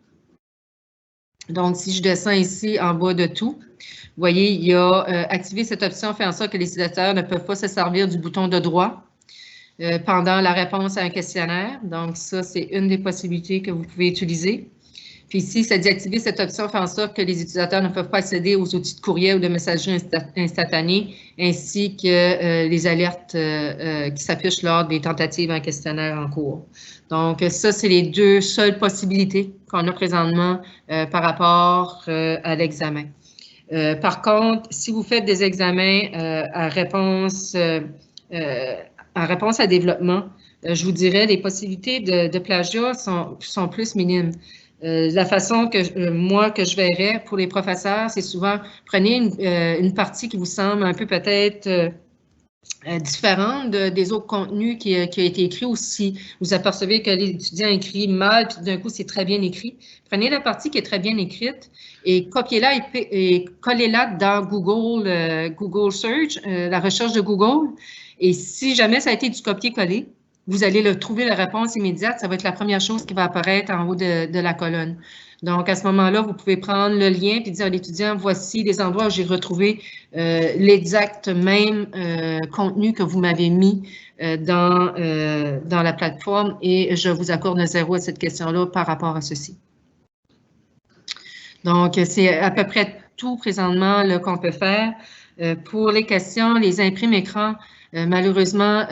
Donc, si je descends ici en bas de tout, vous voyez, il y a activer cette option fait en sorte que les utilisateurs ne peuvent pas se servir du bouton de droit pendant la réponse à un questionnaire. Donc, ça, c'est une des possibilités que vous pouvez utiliser. Puis ici, ça dit activer cette option fait en sorte que les utilisateurs ne peuvent pas accéder aux outils de courriel ou de messagerie instantanée, ainsi que les alertes qui s'affichent lors des tentatives en questionnaire en cours. Donc, ça, c'est les 2 seules possibilités qu'on a présentement par rapport à l'examen. Par contre, si vous faites des examens à réponse à développement, je vous dirais les possibilités de plagiat sont plus minimes. La façon que je verrais pour les professeurs, c'est souvent prenez une partie qui vous semble un peu peut-être différente des autres contenus qui a été écrit, ou si vous apercevez que l'étudiant écrit mal, puis d'un coup, c'est très bien écrit. Prenez la partie qui est très bien écrite et copiez-la et collez-la dans Google Search, la recherche de Google. Et si jamais ça a été du copier-coller, vous allez trouver la réponse immédiate. Ça va être la première chose qui va apparaître en haut de la colonne. Donc, à ce moment-là, vous pouvez prendre le lien et dire à l'étudiant, voici les endroits où j'ai retrouvé l'exact même contenu que vous m'avez mis dans la plateforme et je vous accorde un 0 à cette question-là par rapport à ceci. Donc, c'est à peu près tout présentement qu'on peut faire. Pour les questions, les imprimes écrans, malheureusement,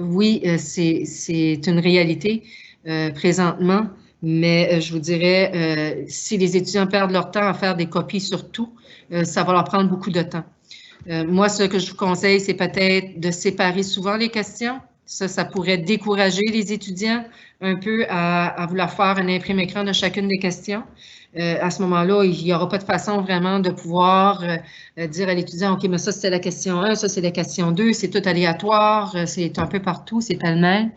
oui, c'est une réalité présentement, mais je vous dirais, si les étudiants perdent leur temps à faire des copies sur tout, ça va leur prendre beaucoup de temps. Moi, ce que je vous conseille, c'est peut-être de séparer souvent les questions. Ça pourrait décourager les étudiants un peu à vouloir faire un imprime écran de chacune des questions. À ce moment-là, il n'y aura pas de façon vraiment de pouvoir dire à l'étudiant, OK, mais ça, c'était la question 1, ça, c'est la question 2, c'est tout aléatoire, c'est un peu partout, c'est pêle-mêle.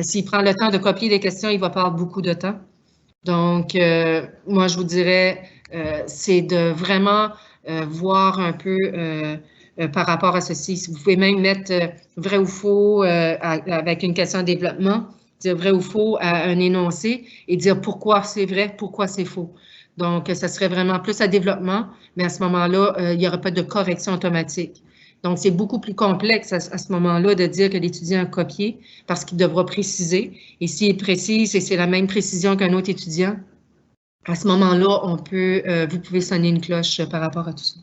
S'il prend le temps de copier les questions, il va perdre beaucoup de temps. Donc, moi, je vous dirais, c'est de vraiment voir un peu par rapport à ceci. Vous pouvez même mettre vrai ou faux avec une question de développement, dire vrai ou faux à un énoncé et dire pourquoi c'est vrai, pourquoi c'est faux. Donc, ça serait vraiment plus à développement, mais à ce moment-là, il n'y aura pas de correction automatique. Donc, c'est beaucoup plus complexe à ce moment-là de dire que l'étudiant a copié parce qu'il devra préciser. Et s'il précise et c'est la même précision qu'un autre étudiant, à ce moment-là, vous pouvez sonner une cloche par rapport à tout ça.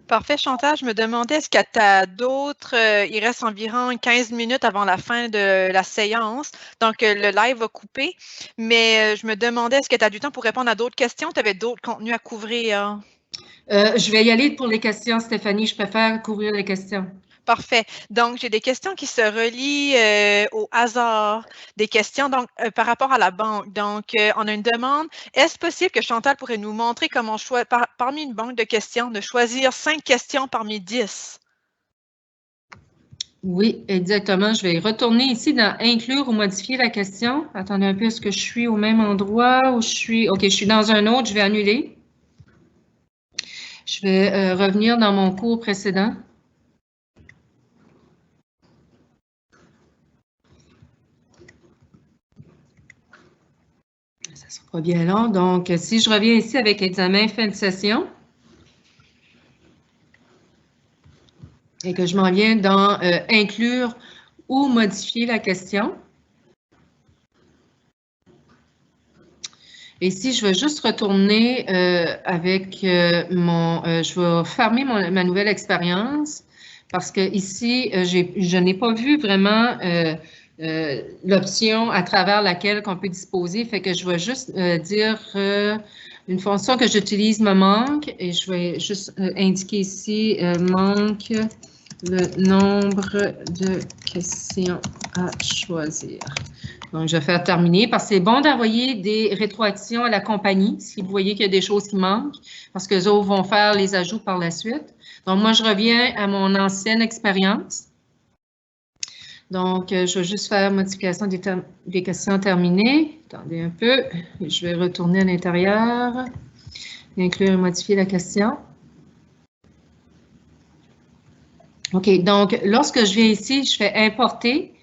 Parfait, Chantal. Je me demandais, est-ce que tu as d'autres, il reste environ 15 minutes avant la fin de la séance, donc le live va couper, mais je me demandais, est-ce que tu as du temps pour répondre à d'autres questions? Tu avais d'autres contenus à couvrir? Je vais y aller pour les questions, Stéphanie. Je préfère couvrir les questions. Parfait. Donc, j'ai des questions qui se relient au hasard, des questions donc, par rapport à la banque. Donc, on a une demande. Est-ce possible que Chantal pourrait nous montrer comment parmi une banque de questions, de choisir 5 questions parmi 10? Oui, exactement. Je vais retourner ici dans inclure ou modifier la question. Attendez un peu, est-ce que je suis au même endroit ou je suis... OK, je suis dans un autre, je vais annuler. Je vais revenir dans mon cours précédent. sera pas bien long. Donc, si je reviens ici avec examen fin de session et que je m'en viens dans inclure ou modifier la question. Et si je veux juste retourner avec je vais fermer ma nouvelle expérience parce que ici, je n'ai pas vu vraiment l'option à travers laquelle on peut disposer. Fait que je vais juste dire une fonction que j'utilise me manque et je vais juste indiquer ici manque le nombre de questions à choisir. Donc, je vais faire terminer parce que c'est bon d'envoyer des rétroactions à la compagnie si vous voyez qu'il y a des choses qui manquent parce que les autres vont faire les ajouts par la suite. Donc, moi, je reviens à mon ancienne expérience. Donc, je vais juste faire modification des questions terminées. Attendez un peu. Je vais retourner à l'intérieur. Inclure et modifier la question. OK. Donc, lorsque je viens ici, je fais importer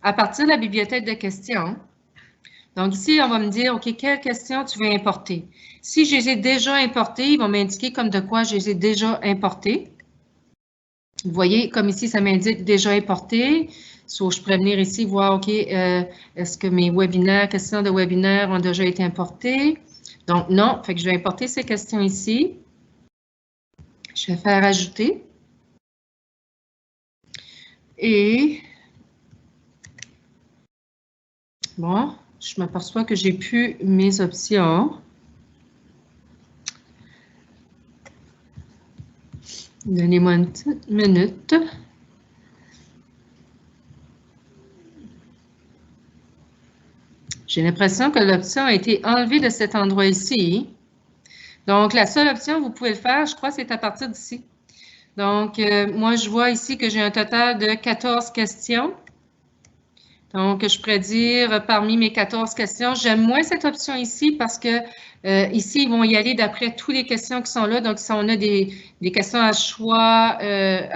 à partir de la bibliothèque de questions. Donc, ici, on va me dire, OK, quelles questions tu veux importer? Si je les ai déjà importées, ils vont m'indiquer comme de quoi je les ai déjà importées. Vous voyez, comme ici, ça m'indique déjà importé. So, je pourrais venir ici voir, OK, est-ce que mes webinaires, questions de webinaire ont déjà été importées? Donc, non. Fait que je vais importer ces questions ici. Je vais faire ajouter. Et, bon, je m'aperçois que j'ai plus mes options. Donnez-moi une petite minute. J'ai l'impression que l'option a été enlevée de cet endroit ici. Donc, la seule option, vous pouvez le faire, je crois, c'est à partir d'ici. Donc, moi, je vois ici que j'ai un total de 14 questions. Donc, je pourrais dire parmi mes 14 questions, j'aime moins cette option ici parce que ici, ils vont y aller d'après toutes les questions qui sont là. Donc, si on a des questions à choix, pas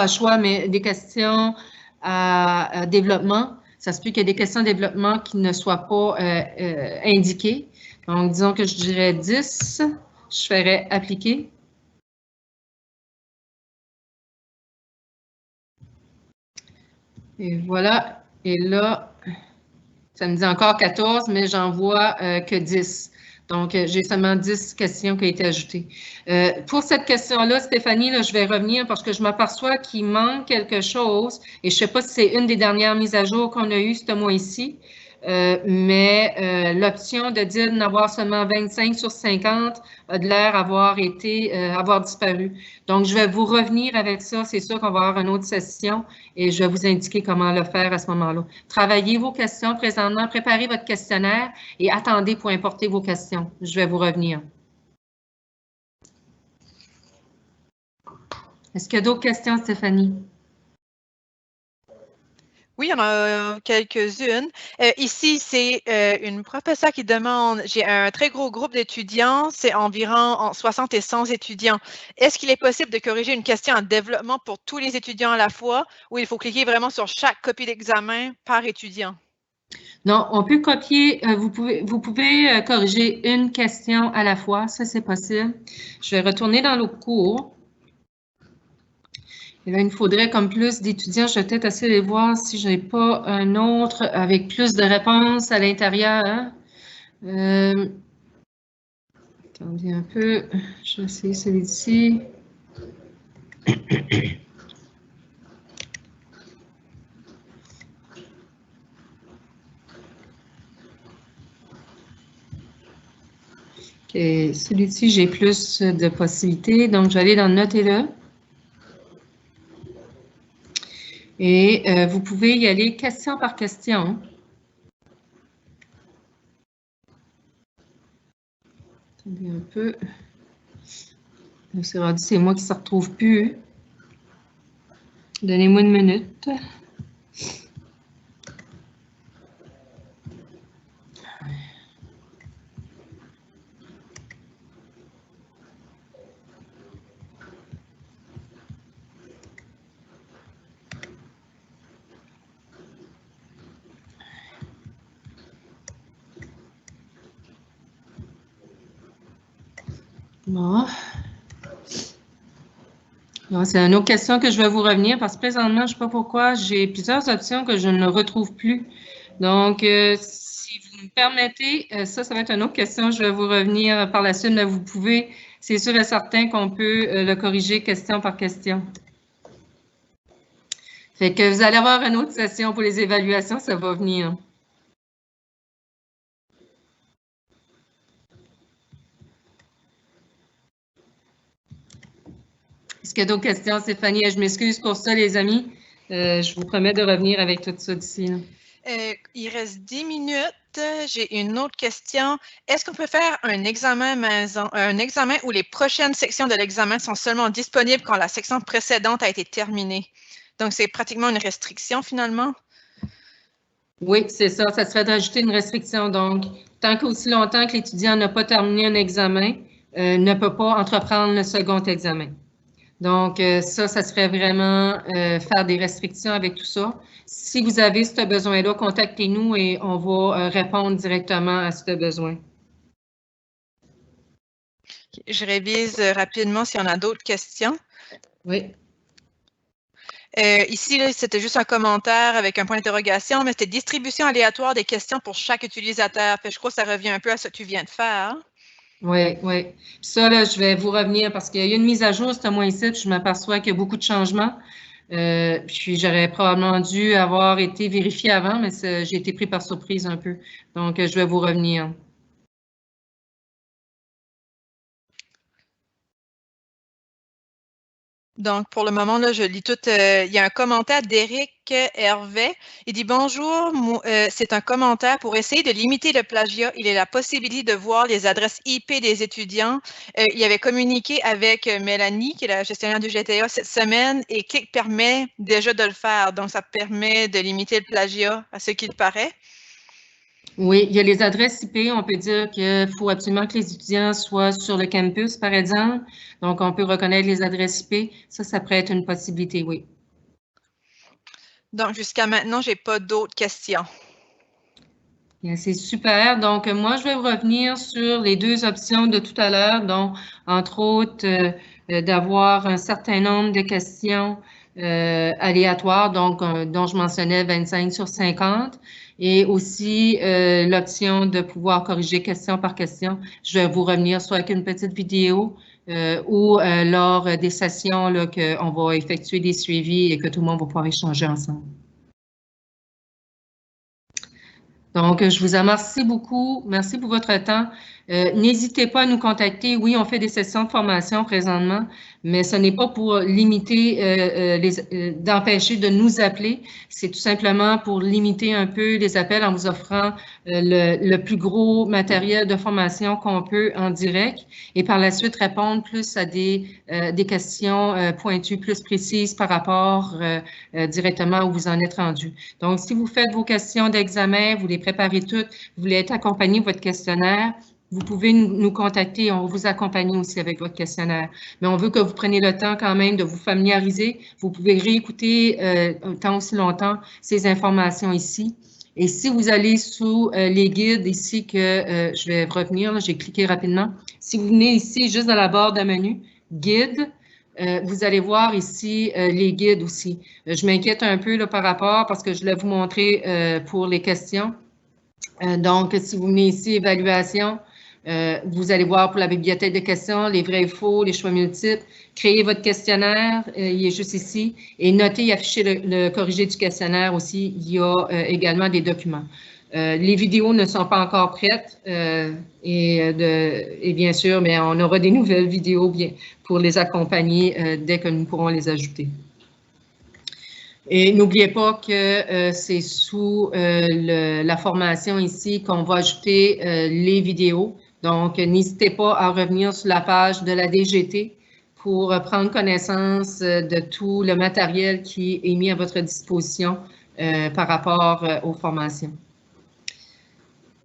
à choix, mais des questions à développement, ça se peut qu'il y ait des questions de développement qui ne soient pas indiquées. Donc, disons que je dirais 10, je ferais appliquer. Et voilà. Et là, ça me dit encore 14, mais j'en vois que 10. Donc, j'ai seulement 10 questions qui ont été ajoutées. Pour cette question-là, Stéphanie, là, je vais revenir parce que je m'aperçois qu'il manque quelque chose et je ne sais pas si c'est une des dernières mises à jour qu'on a eues ce mois-ci, mais l'option de dire d'en avoir seulement 25 sur 50 a de l'air avoir disparu. Donc, je vais vous revenir avec ça. C'est sûr qu'on va avoir une autre session et je vais vous indiquer comment le faire à ce moment-là. Travaillez vos questions présentement, préparez votre questionnaire et attendez pour importer vos questions. Je vais vous revenir. Est-ce qu'il y a d'autres questions, Stéphanie? Oui, il y en a quelques-unes. Ici, c'est une professeure qui demande, j'ai un très gros groupe d'étudiants, c'est environ 60 et 100 étudiants. Est-ce qu'il est possible de corriger une question en développement pour tous les étudiants à la fois ou il faut cliquer vraiment sur chaque copie d'examen par étudiant? Non, on peut copier, vous pouvez corriger une question à la fois, ça c'est possible. Je vais retourner dans le cours. Et là, il me faudrait comme plus d'étudiants. Je vais peut-être essayer de voir si je n'ai pas un autre avec plus de réponses à l'intérieur. Attendez un peu. Je vais essayer celui-ci. Okay. Celui-ci, j'ai plus de possibilités. Donc, je vais aller dans Notez-le. Et vous pouvez y aller question par question. Attendez un peu. C'est rendu, c'est moi qui ne se retrouve plus. Donnez-moi une minute. Bon. C'est une autre question que je vais vous revenir parce que présentement, je ne sais pas pourquoi, j'ai plusieurs options que je ne retrouve plus. Donc, si vous me permettez, ça va être une autre question. Je vais vous revenir par la suite, mais vous pouvez, c'est sûr et certain qu'on peut le corriger question par question. Fait que vous allez avoir une autre session pour les évaluations, ça va venir. Est-ce qu'il y a d'autres questions, Stéphanie? Je m'excuse pour ça, les amis. Je vous promets de revenir avec tout ça d'ici. Il reste 10 minutes. J'ai une autre question. Est-ce qu'on peut faire un examen maison, un examen où les prochaines sections de l'examen sont seulement disponibles quand la section précédente a été terminée? Donc, c'est pratiquement une restriction finalement? Oui, c'est ça. Ça serait d'ajouter une restriction. Donc, tant qu'aussi longtemps que l'étudiant n'a pas terminé un examen, ne peut pas entreprendre le second examen. Donc, ça serait vraiment faire des restrictions avec tout ça. Si vous avez ce besoin-là, contactez-nous et on va répondre directement à ce besoin. Je révise rapidement s'il y en a d'autres questions. Oui. Ici, c'était juste un commentaire avec un point d'interrogation, mais c'était distribution aléatoire des questions pour chaque utilisateur. Fait, je crois que ça revient un peu à ce que tu viens de faire. Oui, oui. Ça, là, je vais vous revenir parce qu'il y a une mise à jour ce mois-ci, puis je m'aperçois qu'il y a beaucoup de changements. Puis j'aurais probablement dû avoir été vérifié avant, mais j'ai été pris par surprise un peu. Donc, je vais vous revenir. Donc, pour le moment, là, je lis tout. Il y a un commentaire d'Éric Hervé. Il dit « Bonjour, c'est un commentaire pour essayer de limiter le plagiat. Il y a la possibilité de voir les adresses IP des étudiants. Il avait communiqué avec Mélanie, qui est la gestionnaire du GTA cette semaine, et Click permet déjà de le faire. Donc, ça permet de limiter le plagiat à ce qu'il paraît. » Oui, il y a les adresses IP. On peut dire qu'il faut absolument que les étudiants soient sur le campus, par exemple. Donc, on peut reconnaître les adresses IP. Ça pourrait être une possibilité, oui. Donc, jusqu'à maintenant, je n'ai pas d'autres questions. C'est super. Donc, moi, je vais revenir sur les deux options de tout à l'heure, dont, entre autres, d'avoir un certain nombre de questions aléatoires, donc dont je mentionnais 25 sur 50, et aussi l'option de pouvoir corriger question par question. Je vais vous revenir soit avec une petite vidéo ou lors des sessions là, qu'on va effectuer des suivis et que tout le monde va pouvoir échanger ensemble. Donc, je vous remercie beaucoup. Merci pour votre temps. N'hésitez pas à nous contacter. Oui, on fait des sessions de formation présentement, mais ce n'est pas pour limiter, d'empêcher de nous appeler. C'est tout simplement pour limiter un peu les appels en vous offrant le plus gros matériel de formation qu'on peut en direct et par la suite répondre plus à des questions pointues, plus précises par rapport directement où vous en êtes rendu. Donc, si vous faites vos questions d'examen, vous les préparez toutes, vous voulez être accompagné de votre questionnaire, vous pouvez nous contacter, on va vous accompagner aussi avec votre questionnaire. Mais on veut que vous preniez le temps quand même de vous familiariser. Vous pouvez réécouter tant aussi longtemps ces informations ici. Et si vous allez sous les guides ici que je vais revenir, j'ai cliqué rapidement. Si vous venez ici, juste dans la barre de menu, guide, vous allez voir ici les guides aussi. Je m'inquiète un peu là, par rapport parce que je voulais vous montrer pour les questions. Donc, si vous venez ici, évaluation, vous allez voir pour la bibliothèque de questions, les vrais et faux, les choix multiples. Créez votre questionnaire, il est juste ici. Et notez et affichez le corrigé du questionnaire aussi. Il y a également des documents. Les vidéos ne sont pas encore prêtes et bien sûr, mais on aura des nouvelles vidéos pour les accompagner dès que nous pourrons les ajouter. Et n'oubliez pas que c'est sous la formation ici qu'on va ajouter les vidéos. Donc, n'hésitez pas à revenir sur la page de la DGT pour prendre connaissance de tout le matériel qui est mis à votre disposition par rapport aux formations.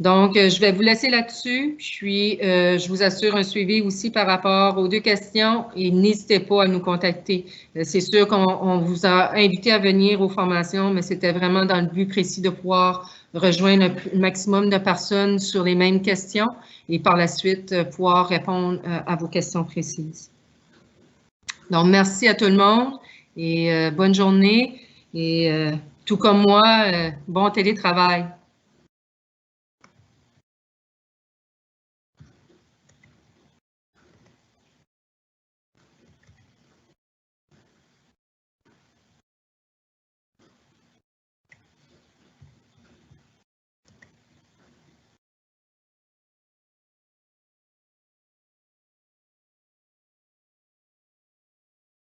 Donc, je vais vous laisser là-dessus. Puis, je vous assure un suivi aussi par rapport aux 2 questions et n'hésitez pas à nous contacter. C'est sûr qu'on vous a invité à venir aux formations, mais c'était vraiment dans le but précis de pouvoir rejoindre le maximum de personnes sur les mêmes questions et par la suite pouvoir répondre à vos questions précises. Donc, merci à tout le monde et bonne journée et tout comme moi, bon télétravail.